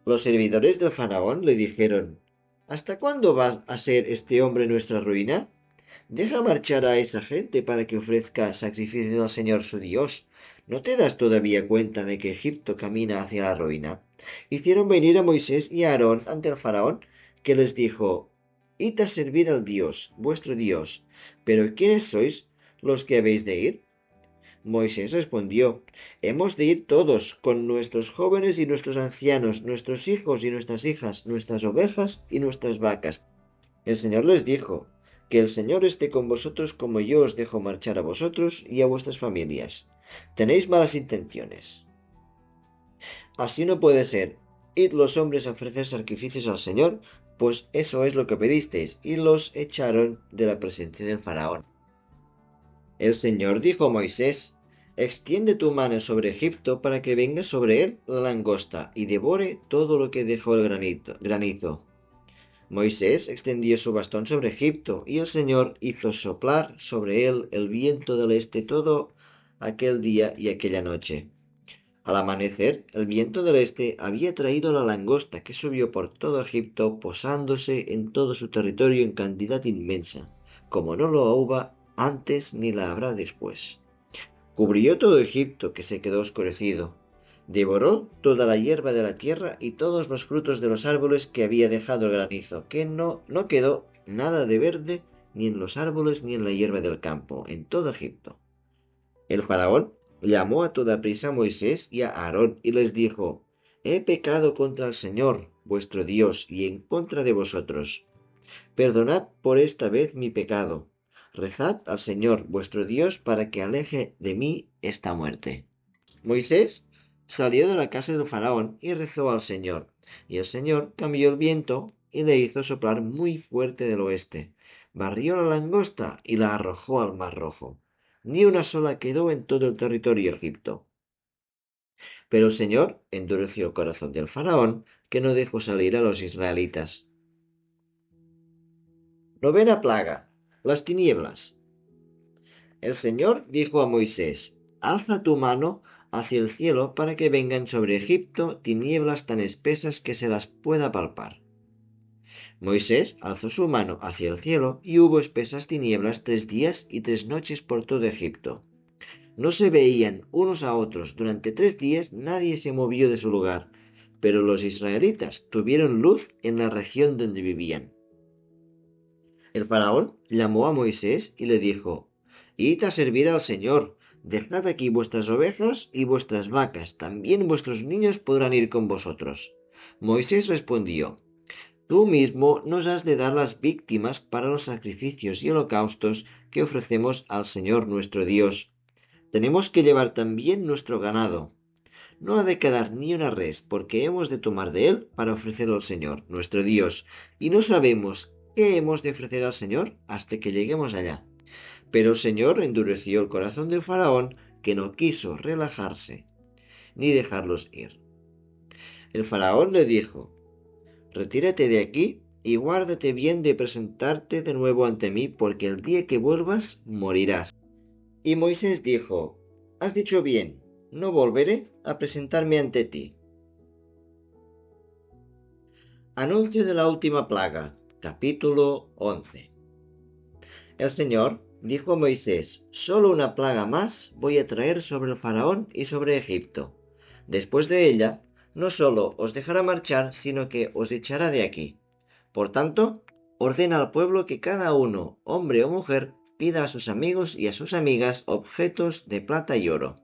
Los servidores del faraón le dijeron: ¿Hasta cuándo va a ser este hombre nuestra ruina? Deja marchar a esa gente para que ofrezca sacrificios al Señor su Dios. ¿No te das todavía cuenta de que Egipto camina hacia la ruina? Hicieron venir a Moisés y a Aarón ante el faraón, que les dijo: Id a servir al Dios, vuestro Dios. ¿Pero quiénes sois los que habéis de ir? Moisés respondió: Hemos de ir todos, con nuestros jóvenes y nuestros ancianos, nuestros hijos y nuestras hijas, nuestras ovejas y nuestras vacas. El Señor les dijo: Que el Señor esté con vosotros como yo os dejo marchar a vosotros y a vuestras familias. Tenéis malas intenciones. Así no puede ser. Id los hombres a ofrecer sacrificios al Señor, pues eso es lo que pedisteis, y los echaron de la presencia del faraón. El Señor dijo a Moisés: Extiende tu mano sobre Egipto para que venga sobre él la langosta y devore todo lo que dejó el granizo. Moisés extendió su bastón sobre Egipto, y el Señor hizo soplar sobre él el viento del este todo aquel día y aquella noche. Al amanecer, el viento del este había traído la langosta que subió por todo Egipto, posándose en todo su territorio en cantidad inmensa, como no lo hubo antes ni la habrá después. Cubrió todo Egipto, que se quedó oscurecido. Devoró toda la hierba de la tierra y todos los frutos de los árboles que había dejado el granizo, que no quedó nada de verde ni en los árboles ni en la hierba del campo, en todo Egipto. El faraón llamó a toda prisa a Moisés y a Aarón y les dijo: He pecado contra el Señor, vuestro Dios, y en contra de vosotros. Perdonad por esta vez mi pecado. Rezad al Señor, vuestro Dios, para que aleje de mí esta muerte. Moisés salió de la casa del faraón y rezó al Señor, y el Señor cambió el viento y le hizo soplar muy fuerte del oeste. Barrió la langosta y la arrojó al mar rojo. Ni una sola quedó en todo el territorio egipto. Pero el Señor endureció el corazón del faraón, que no dejó salir a los israelitas. Novena plaga: las tinieblas. El Señor dijo a Moisés: Alza tu mano hacia el cielo para que vengan sobre Egipto tinieblas tan espesas que se las pueda palpar. Moisés alzó su mano hacia el cielo y hubo espesas tinieblas 3 días y 3 noches por todo Egipto. No se veían unos a otros. Durante 3 días nadie se movió de su lugar, pero los israelitas tuvieron luz en la región donde vivían. El faraón llamó a Moisés y le dijo: Id a servir al Señor. Dejad aquí vuestras ovejas y vuestras vacas. También vuestros niños podrán ir con vosotros. Moisés respondió: Tú mismo nos has de dar las víctimas para los sacrificios y holocaustos que ofrecemos al Señor nuestro Dios. Tenemos que llevar también nuestro ganado. No ha de quedar ni una res, porque hemos de tomar de él para ofrecerlo al Señor, nuestro Dios, y no sabemos qué hemos de ofrecer al Señor hasta que lleguemos allá. Pero el Señor endureció el corazón del faraón, que no quiso relajarse, ni dejarlos ir. El faraón le dijo: Retírate de aquí y guárdate bien de presentarte de nuevo ante mí, porque el día que vuelvas morirás. Y Moisés dijo: Has dicho bien, no volveré a presentarme ante ti. Anuncio de la última plaga. Capítulo 11. El Señor dijo a Moisés: Solo una plaga más voy a traer sobre el faraón y sobre Egipto. Después de ella, no solo os dejará marchar, sino que os echará de aquí. Por tanto, ordena al pueblo que cada uno, hombre o mujer, pida a sus amigos y a sus amigas objetos de plata y oro.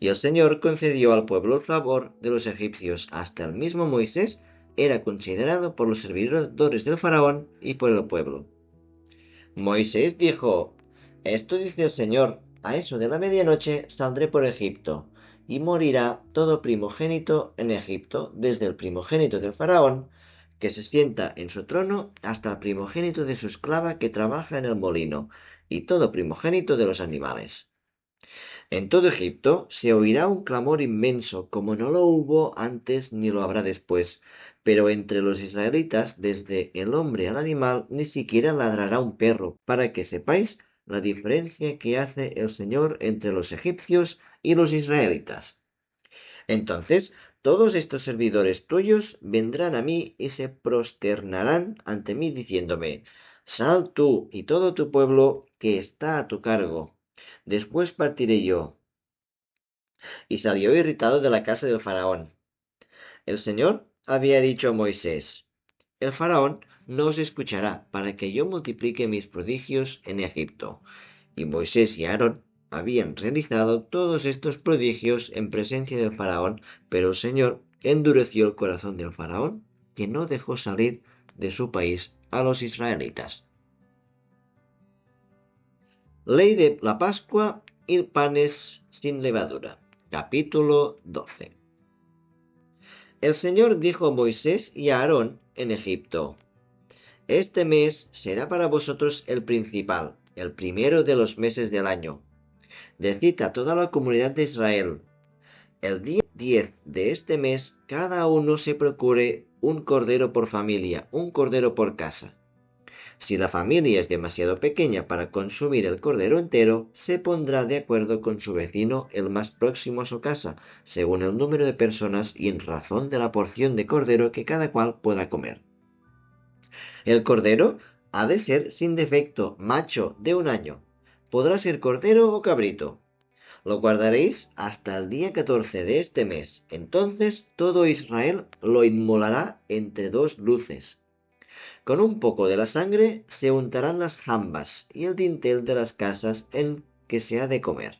Y el Señor concedió al pueblo el favor de los egipcios. Hasta el mismo Moisés era considerado por los servidores del faraón y por el pueblo. Moisés dijo: Esto dice el Señor: a eso de la medianoche saldré por Egipto, y morirá todo primogénito en Egipto, desde el primogénito del faraón, que se sienta en su trono, hasta el primogénito de su esclava que trabaja en el molino, y todo primogénito de los animales. En todo Egipto se oirá un clamor inmenso, como no lo hubo antes ni lo habrá después. Pero entre los israelitas, desde el hombre al animal, ni siquiera ladrará un perro, para que sepáis la diferencia que hace el Señor entre los egipcios y los israelitas. Entonces todos estos servidores tuyos vendrán a mí y se prosternarán ante mí diciéndome, Sal tú y todo tu pueblo que está a tu cargo. Después partiré yo. Y salió irritado de la casa del faraón. El Señor había dicho a Moisés, el faraón no os escuchará para que yo multiplique mis prodigios en Egipto. Y Moisés y Aarón habían realizado todos estos prodigios en presencia del faraón, pero el Señor endureció el corazón del faraón, que no dejó salir de su país a los israelitas. Ley de la Pascua y panes sin levadura. Capítulo 12. El Señor dijo a Moisés y a Aarón en Egipto, Este mes será para vosotros el principal, el primero de los meses del año. Decid a toda la comunidad de Israel, el día 10 de este mes cada uno se procure un cordero por familia, un cordero por casa. Si la familia es demasiado pequeña para consumir el cordero entero, se pondrá de acuerdo con su vecino el más próximo a su casa, según el número de personas y en razón de la porción de cordero que cada cual pueda comer. El cordero ha de ser sin defecto, macho, de un año. Podrá ser cordero o cabrito. Lo guardaréis hasta el día 14 de este mes. Entonces todo Israel lo inmolará entre dos luces. Con un poco de la sangre se untarán las jambas y el dintel de las casas en que se ha de comer.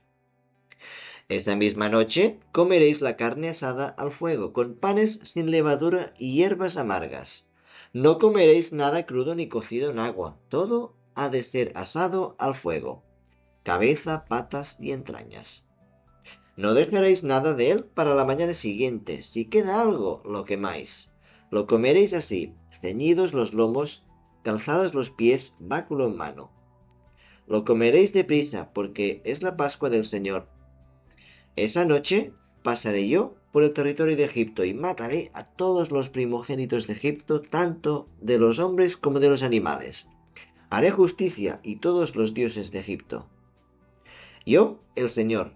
Esa misma noche comeréis la carne asada al fuego, con panes sin levadura y hierbas amargas. No comeréis nada crudo ni cocido en agua, todo ha de ser asado al fuego, cabeza, patas y entrañas. No dejaréis nada de él para la mañana siguiente, si queda algo, lo quemáis. Lo comeréis así, ceñidos los lomos, calzados los pies, báculo en mano. Lo comeréis deprisa, porque es la Pascua del Señor. Esa noche pasaré yo por el territorio de Egipto y mataré a todos los primogénitos de Egipto, tanto de los hombres como de los animales. Haré justicia y todos los dioses de Egipto. Yo, el Señor.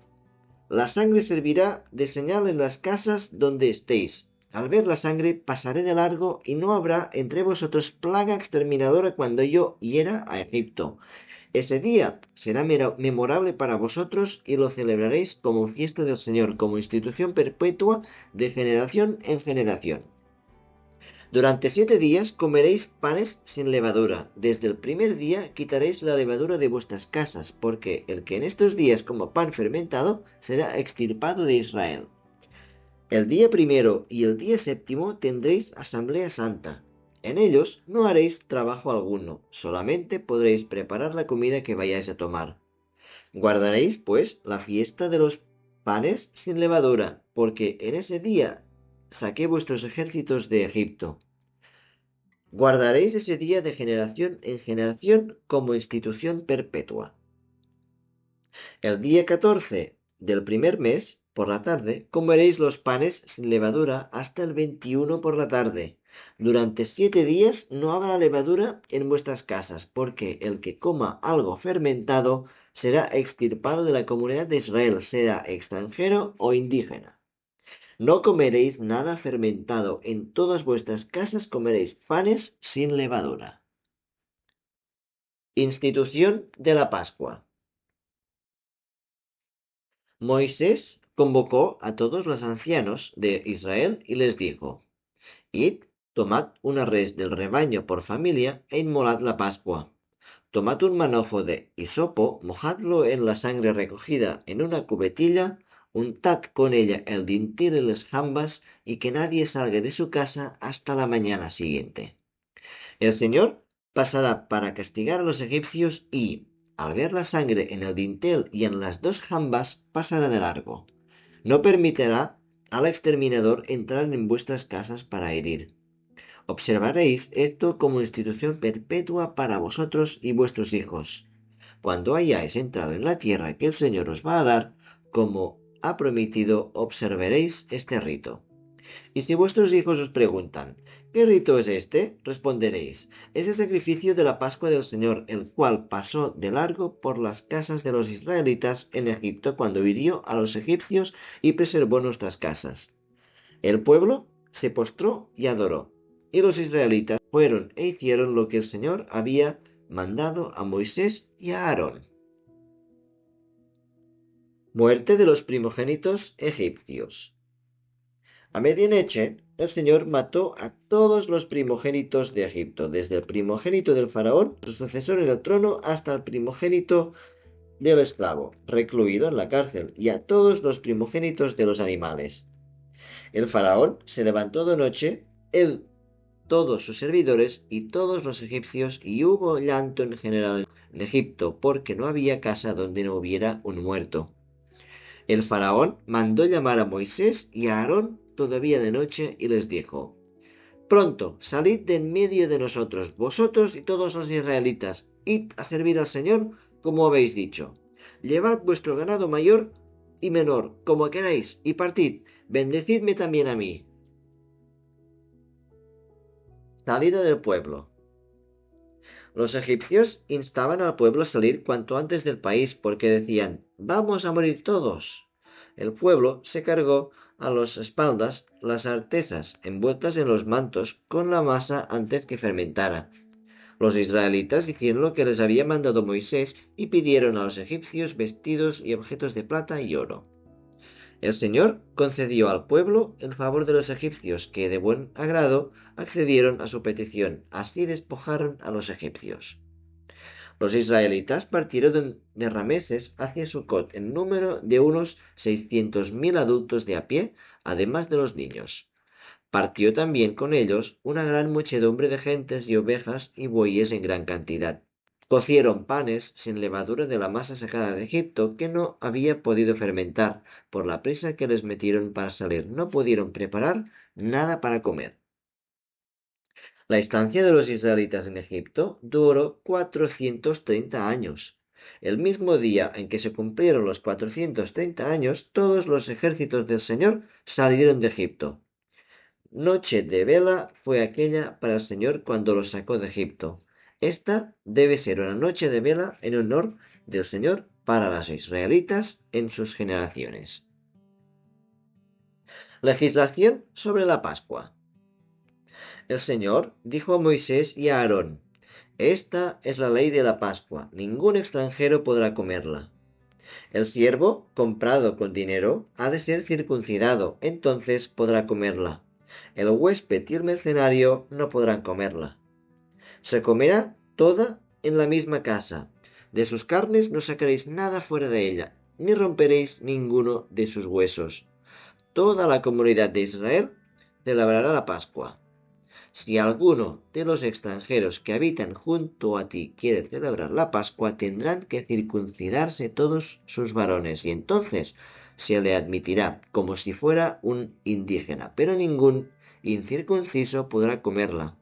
La sangre servirá de señal en las casas donde estéis. Al ver la sangre pasaré de largo y no habrá entre vosotros plaga exterminadora cuando yo hiera a Egipto. Ese día será memorable para vosotros y lo celebraréis como fiesta del Señor, como institución perpetua de generación en generación. Durante 7 días comeréis panes sin levadura. Desde el primer día quitaréis la levadura de vuestras casas, porque el que en estos días coma pan fermentado será extirpado de Israel. El día primero y el día séptimo tendréis asamblea santa. En ellos no haréis trabajo alguno, solamente podréis preparar la comida que vayáis a tomar. Guardaréis, pues, la fiesta de los panes sin levadura, porque en ese día saqué vuestros ejércitos de Egipto. Guardaréis ese día de generación en generación como institución perpetua. El día 14 del primer mes, por la tarde, comeréis los panes sin levadura hasta el 21 por la tarde. Durante 7 días no habrá levadura en vuestras casas, porque el que coma algo fermentado será extirpado de la comunidad de Israel, sea extranjero o indígena. No comeréis nada fermentado, en todas vuestras casas comeréis panes sin levadura. Institución de la Pascua. Moisés convocó a todos los ancianos de Israel y les dijo, Id, tomad una res del rebaño por familia e inmolad la Pascua. Tomad un manojo de hisopo, mojadlo en la sangre recogida en una cubetilla, untad con ella el dintel y las jambas y que nadie salga de su casa hasta la mañana siguiente. El Señor pasará para castigar a los egipcios y, al ver la sangre en el dintel y en las dos jambas, pasará de largo. No permitirá al exterminador entrar en vuestras casas para herir. Observaréis esto como institución perpetua para vosotros y vuestros hijos. Cuando hayáis entrado en la tierra que el Señor os va a dar, como ha prometido, observaréis este rito. Y si vuestros hijos os preguntan, ¿qué rito es este? Responderéis, es el sacrificio de la Pascua del Señor, el cual pasó de largo por las casas de los israelitas en Egipto cuando hirió a los egipcios y preservó nuestras casas. El pueblo se postró y adoró, y los israelitas fueron e hicieron lo que el Señor había mandado a Moisés y a Aarón. Muerte de los primogénitos egipcios. A medianoche, el Señor mató a todos los primogénitos de Egipto, desde el primogénito del faraón, su sucesor en el trono, hasta el primogénito del esclavo, recluido en la cárcel, y a todos los primogénitos de los animales. El faraón se levantó de noche, él, todos sus servidores y todos los egipcios, y hubo llanto en general en Egipto, porque no había casa donde no hubiera un muerto. El faraón mandó llamar a Moisés y a Aarón todavía de noche y les dijo: Pronto, salid de en medio de nosotros, vosotros y todos los israelitas, id a servir al Señor como habéis dicho. Llevad vuestro ganado mayor y menor, como queráis, y partid, bendecidme también a mí. Salida del pueblo. Los egipcios instaban al pueblo a salir cuanto antes del país porque decían: Vamos a morir todos. El pueblo se cargó a las espaldas las artesas envueltas en los mantos con la masa antes que fermentara. Los israelitas hicieron lo que les había mandado Moisés y pidieron a los egipcios vestidos y objetos de plata y oro. El Señor concedió al pueblo el favor de los egipcios, que de buen agrado accedieron a su petición, así despojaron a los egipcios. Los israelitas partieron de Rameses hacia Sucot en número de unos 600.000 adultos de a pie, además de los niños. Partió también con ellos una gran muchedumbre de gentes y ovejas y bueyes en gran cantidad. Cocieron panes sin levadura de la masa sacada de Egipto, que no había podido fermentar por la prisa que les metieron para salir. No pudieron preparar nada para comer. La estancia de los israelitas en Egipto duró 430 años. El mismo día en que se cumplieron los 430 años, todos los ejércitos del Señor salieron de Egipto. Noche de vela fue aquella para el Señor cuando los sacó de Egipto. Esta debe ser una noche de vela en honor del Señor para los israelitas en sus generaciones. Legislación sobre la Pascua. El Señor dijo a Moisés y a Aarón: Esta es la ley de la Pascua, ningún extranjero podrá comerla. El siervo, comprado con dinero, ha de ser circuncidado, entonces podrá comerla. El huésped y el mercenario no podrán comerla. Se comerá toda en la misma casa. De sus carnes no sacaréis nada fuera de ella, ni romperéis ninguno de sus huesos. Toda la comunidad de Israel celebrará la Pascua. Si alguno de los extranjeros que habitan junto a ti quiere celebrar la Pascua, tendrán que circuncidarse todos sus varones, y entonces se le admitirá como si fuera un indígena, pero ningún incircunciso podrá comerla.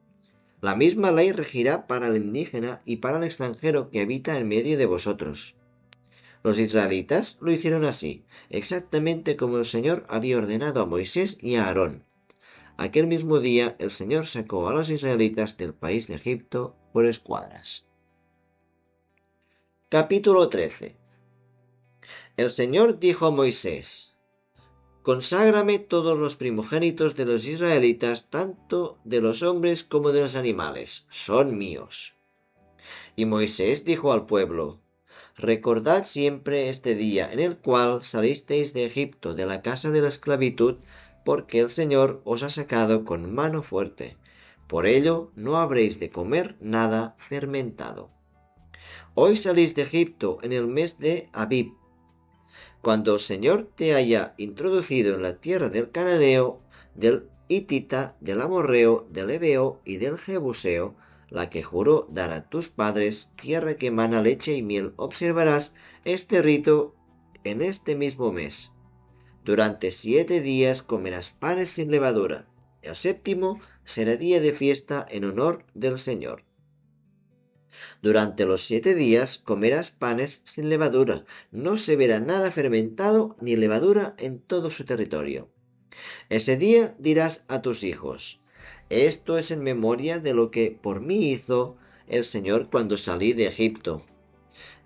La misma ley regirá para el indígena y para el extranjero que habita en medio de vosotros. Los israelitas lo hicieron así, exactamente como el Señor había ordenado a Moisés y a Aarón. Aquel mismo día el Señor sacó a los israelitas del país de Egipto por escuadras. Capítulo 13. El Señor dijo a Moisés: Conságrame todos los primogénitos de los israelitas, tanto de los hombres como de los animales, son míos. Y Moisés dijo al pueblo: Recordad siempre este día en el cual salisteis de Egipto, de la casa de la esclavitud, porque el Señor os ha sacado con mano fuerte. Por ello no habréis de comer nada fermentado. Hoy salís de Egipto en el mes de Abib. Cuando el Señor te haya introducido en la tierra del cananeo, del hitita, del amorreo, del heveo y del jebuseo, la que juró dar a tus padres, tierra que emana leche y miel, observarás este rito en este mismo mes. Durante 7 días comerás panes sin levadura. El séptimo será día de fiesta en honor del Señor. Durante los 7 días comerás panes sin levadura, no se verá nada fermentado ni levadura en todo su territorio. Ese día dirás a tus hijos, esto es en memoria de lo que por mí hizo el Señor cuando salí de Egipto.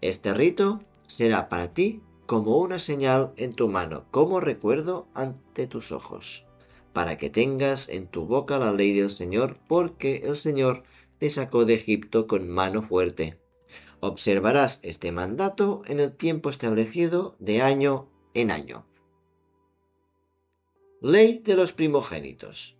Este rito será para ti como una señal en tu mano, como recuerdo ante tus ojos, para que tengas en tu boca la ley del Señor, porque el Señor te sacó de Egipto con mano fuerte. Observarás este mandato en el tiempo establecido de año en año. Ley de los primogénitos.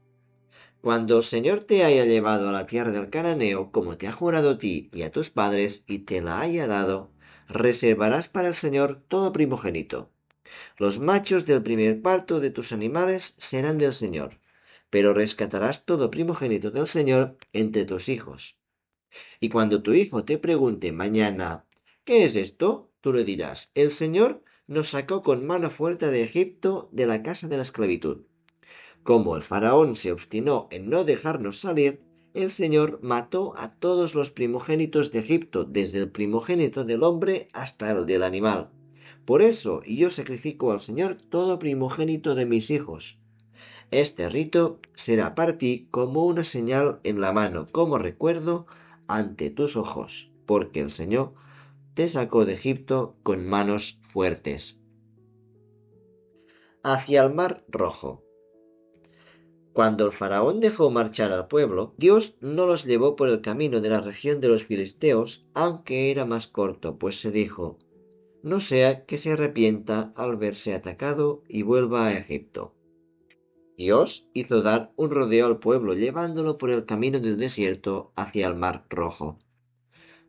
Cuando el Señor te haya llevado a la tierra del cananeo, como te ha jurado a ti y a tus padres, y te la haya dado, reservarás para el Señor todo primogénito. Los machos del primer parto de tus animales serán del Señor, pero rescatarás todo primogénito del Señor entre tus hijos. Y cuando tu hijo te pregunte mañana, ¿qué es esto? Tú le dirás, el Señor nos sacó con mano fuerte de Egipto, de la casa de la esclavitud. Como el faraón se obstinó en no dejarnos salir, el Señor mató a todos los primogénitos de Egipto, desde el primogénito del hombre hasta el del animal. Por eso yo sacrifico al Señor todo primogénito de mis hijos. Este rito será para ti como una señal en la mano, como recuerdo ante tus ojos, porque el Señor te sacó de Egipto con manos fuertes. Hacia el mar Rojo. Cuando el faraón dejó marchar al pueblo, Dios no los llevó por el camino de la región de los filisteos, aunque era más corto, pues se dijo, no sea que se arrepienta al verse atacado y vuelva a Egipto. Dios hizo dar un rodeo al pueblo, llevándolo por el camino del desierto hacia el mar Rojo.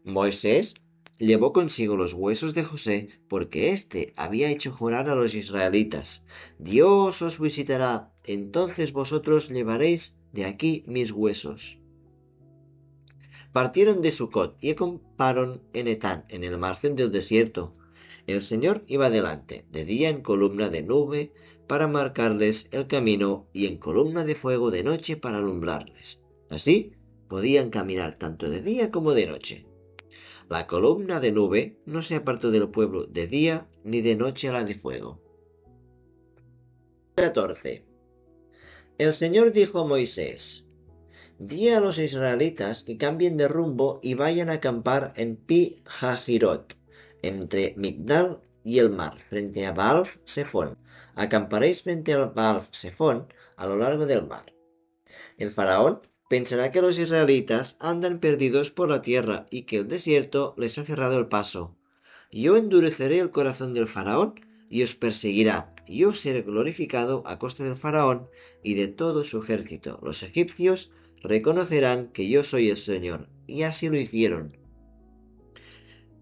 Moisés llevó consigo los huesos de José, porque éste había hecho jurar a los israelitas, Dios os visitará, entonces vosotros llevaréis de aquí mis huesos. Partieron de Sucot y acamparon en Etán, en el margen del desierto. El Señor iba delante, de día en columna de nube, para marcarles el camino, y en columna de fuego de noche para alumbrarles. Así podían caminar tanto de día como de noche. La columna de nube no se apartó del pueblo de día ni de noche a la de fuego. 14. El Señor dijo a Moisés, di a los israelitas que cambien de rumbo y vayan a acampar en Pi Hahirot, entre Migdal y el mar, frente a Baal Zephón. Acamparéis frente al Baal Zephón a lo largo del mar. El faraón pensará que los israelitas andan perdidos por la tierra y que el desierto les ha cerrado el paso. Yo endureceré el corazón del faraón y os perseguirá. Yo seré glorificado a costa del faraón y de todo su ejército. Los egipcios reconocerán que yo soy el Señor. Y así lo hicieron.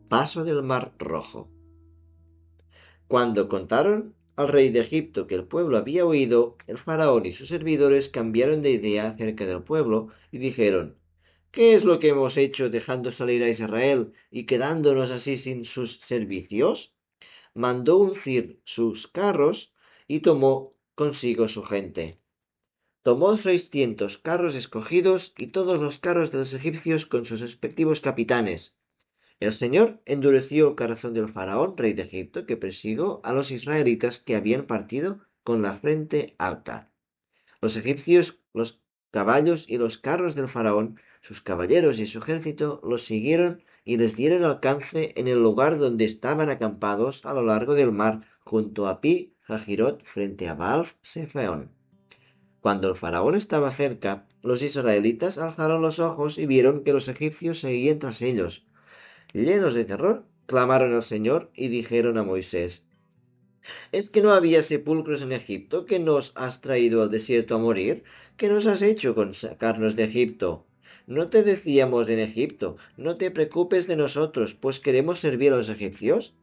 Paso del Mar Rojo. Cuando contaron al rey de Egipto que el pueblo había huido, el faraón y sus servidores cambiaron de idea acerca del pueblo y dijeron, ¿qué es lo que hemos hecho dejando salir a Israel y quedándonos así sin sus servicios? Mandó uncir sus carros y tomó consigo su gente. Tomó 600 carros escogidos y todos los carros de los egipcios con sus respectivos capitanes. El Señor endureció el corazón del faraón, rey de Egipto, que persiguió a los israelitas que habían partido con la frente alta. Los egipcios, los caballos y los carros del faraón, sus caballeros y su ejército, los siguieron y les dieron alcance en el lugar donde estaban acampados a lo largo del mar, junto a Pi Hahirot, frente a Baal Zephón. Cuando el faraón estaba cerca, los israelitas alzaron los ojos y vieron que los egipcios seguían tras ellos. Llenos de terror, clamaron al Señor y dijeron a Moisés, ¿es que no había sepulcros en Egipto que nos has traído al desierto a morir? ¿Qué nos has hecho con sacarnos de Egipto? ¿No te decíamos en Egipto, no te preocupes de nosotros, pues queremos servir a los egipcios?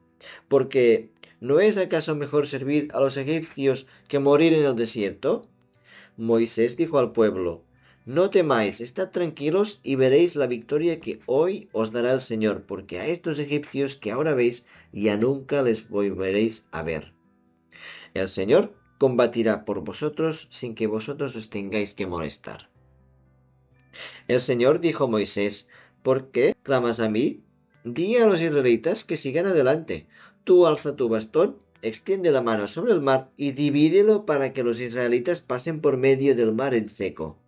Porque ¿no es acaso mejor servir a los egipcios que morir en el desierto? Moisés dijo al pueblo, no temáis, estad tranquilos y veréis la victoria que hoy os dará el Señor, porque a estos egipcios que ahora veis ya nunca les volveréis a ver. El Señor combatirá por vosotros sin que vosotros os tengáis que molestar. El Señor dijo a Moisés, ¿Por qué clamas a mí? Di a los israelitas que sigan adelante. Tú alza tu bastón, extiende la mano sobre el mar y divídelo para que los israelitas pasen por medio del mar en seco.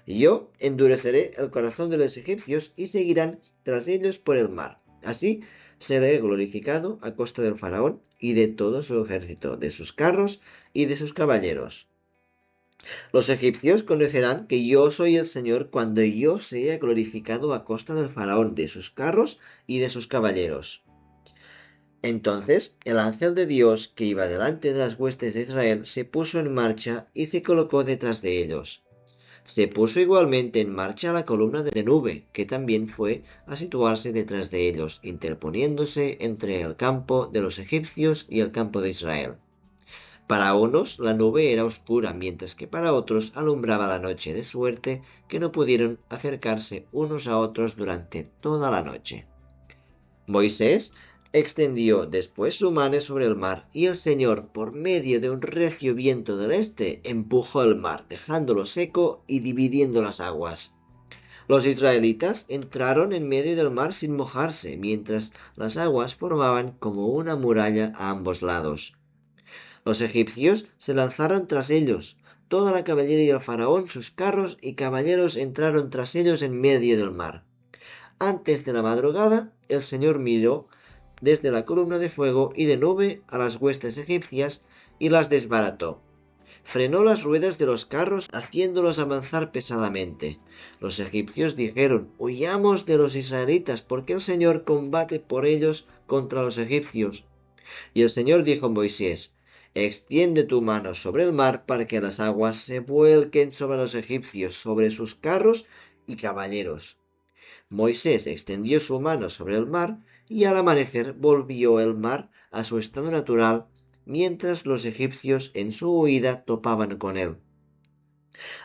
Yo endureceré el corazón de los egipcios y seguirán tras ellos por el mar. Así seré glorificado a costa del faraón y de todo su ejército, de sus carros y de sus caballeros. Los egipcios conocerán que yo soy el Señor cuando yo sea glorificado a costa del faraón, de sus carros y de sus caballeros. Entonces el ángel de Dios que iba delante de las huestes de Israel se puso en marcha y se colocó detrás de ellos. Se puso igualmente en marcha la columna de nube, que también fue a situarse detrás de ellos, interponiéndose entre el campo de los egipcios y el campo de Israel. Para unos la nube era oscura, mientras que para otros alumbraba la noche, de suerte que no pudieron acercarse unos a otros durante toda la noche. Moisés extendió después su mano sobre el mar, y el Señor, por medio de un recio viento del este, empujó el mar, dejándolo seco y dividiendo las aguas. Los israelitas entraron en medio del mar sin mojarse, mientras las aguas formaban como una muralla a ambos lados. Los egipcios se lanzaron tras ellos. Toda la caballería del faraón, sus carros y caballeros entraron tras ellos en medio del mar. Antes de la madrugada, el Señor miró desde la columna de fuego y de nube a las huestes egipcias y las desbarató. Frenó las ruedas de los carros, haciéndolos avanzar pesadamente. Los egipcios dijeron: «Huyamos de los israelitas, porque el Señor combate por ellos contra los egipcios». Y el Señor dijo a Moisés: «Extiende tu mano sobre el mar para que las aguas se vuelquen sobre los egipcios, sobre sus carros y caballeros». Moisés extendió su mano sobre el mar, y al amanecer volvió el mar a su estado natural, mientras los egipcios en su huida topaban con él.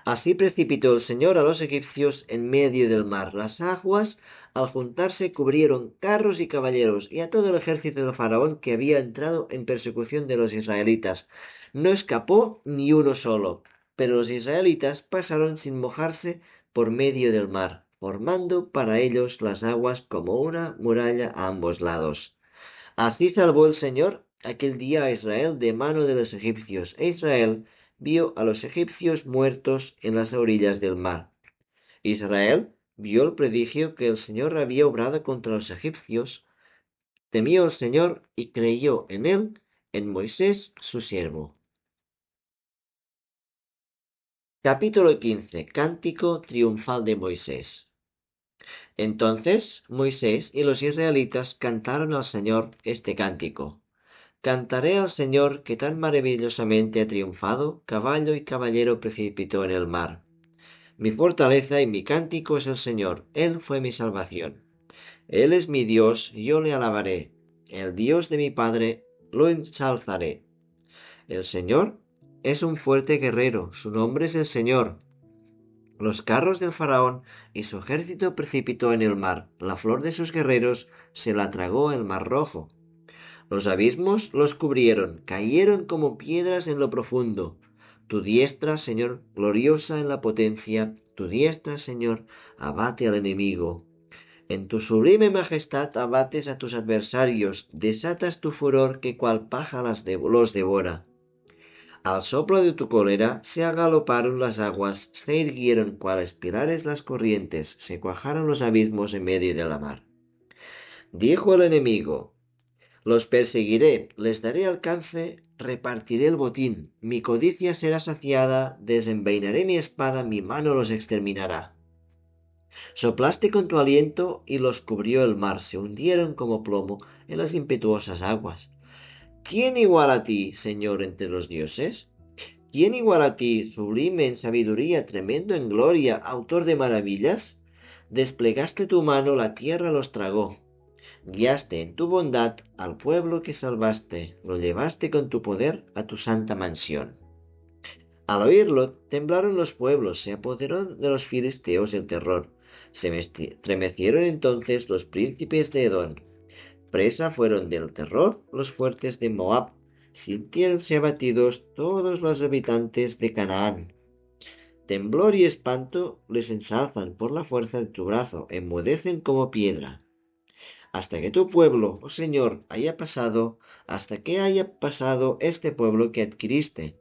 Así precipitó el Señor a los egipcios en medio del mar. Las aguas, al juntarse, cubrieron carros y caballeros y a todo el ejército del faraón que había entrado en persecución de los israelitas. No escapó ni uno solo, pero los israelitas pasaron sin mojarse por medio del mar, formando para ellos las aguas como una muralla a ambos lados. Así salvó el Señor aquel día a Israel de mano de los egipcios, e Israel vio a los egipcios muertos en las orillas del mar. Israel vio el prodigio que el Señor había obrado contra los egipcios, temió al Señor y creyó en él, en Moisés su siervo. Capítulo 15. Cántico triunfal de Moisés. Entonces Moisés y los israelitas cantaron al Señor este cántico. Cantaré al Señor que tan maravillosamente ha triunfado, caballo y caballero precipitó en el mar. Mi fortaleza y mi cántico es el Señor, Él fue mi salvación. Él es mi Dios, yo le alabaré. El Dios de mi Padre, lo ensalzaré. El Señor es un fuerte guerrero, su nombre es el Señor. Los carros del faraón y su ejército precipitó en el mar, la flor de sus guerreros se la tragó el mar rojo. Los abismos los cubrieron, cayeron como piedras en lo profundo. Tu diestra, Señor, gloriosa en la potencia, tu diestra, Señor, abate al enemigo. En tu sublime majestad abates a tus adversarios, desatas tu furor que cual paja los devora. Al soplo de tu cólera se agaloparon las aguas, se irguieron cuales pilares las corrientes, se cuajaron los abismos en medio de la mar. Dijo el enemigo: los perseguiré, les daré alcance, repartiré el botín, mi codicia será saciada, desenvainaré mi espada, mi mano los exterminará. Soplaste con tu aliento y los cubrió el mar, se hundieron como plomo en las impetuosas aguas. ¿Quién igual a ti, Señor, entre los dioses? ¿Quién igual a ti, sublime en sabiduría, tremendo en gloria, autor de maravillas? Desplegaste tu mano, la tierra los tragó. Guiaste en tu bondad al pueblo que salvaste, lo llevaste con tu poder a tu santa mansión. Al oírlo, temblaron los pueblos, se apoderó de los filisteos el terror. Se estremecieron entonces los príncipes de Edom. Presa fueron del terror los fuertes de Moab. Sintiéronse abatidos todos los habitantes de Canaán. Temblor y espanto les ensalzan por la fuerza de tu brazo, enmudecen como piedra. Hasta que tu pueblo, oh Señor, haya pasado, hasta que haya pasado este pueblo que adquiriste.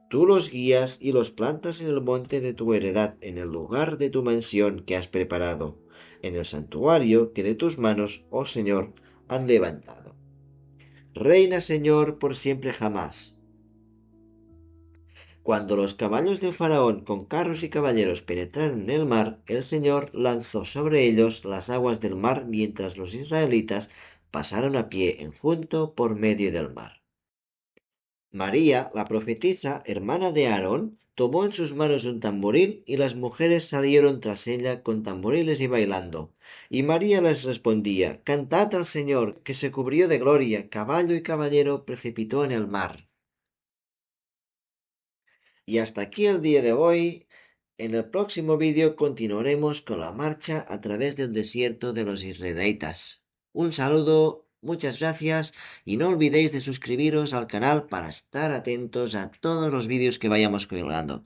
Tú los guías y los plantas en el monte de tu heredad, en el lugar de tu mansión que has preparado, en el santuario que de tus manos, oh Señor, han levantado. Reina, Señor, por siempre jamás. Cuando los caballos del faraón con carros y caballeros penetraron en el mar, el Señor lanzó sobre ellos las aguas del mar mientras los israelitas pasaron a pie enjunto por medio del mar. María, la profetisa, hermana de Aarón, tomó en sus manos un tamboril y las mujeres salieron tras ella con tamboriles y bailando. Y María les respondía, Cantad al Señor, que se cubrió de gloria, caballo y caballero precipitó en el mar. Y hasta aquí el día de hoy. En el próximo vídeo continuaremos con la marcha a través del desierto de los israelitas. Un saludo, muchas gracias y no olvidéis de suscribiros al canal para estar atentos a todos los vídeos que vayamos colgando.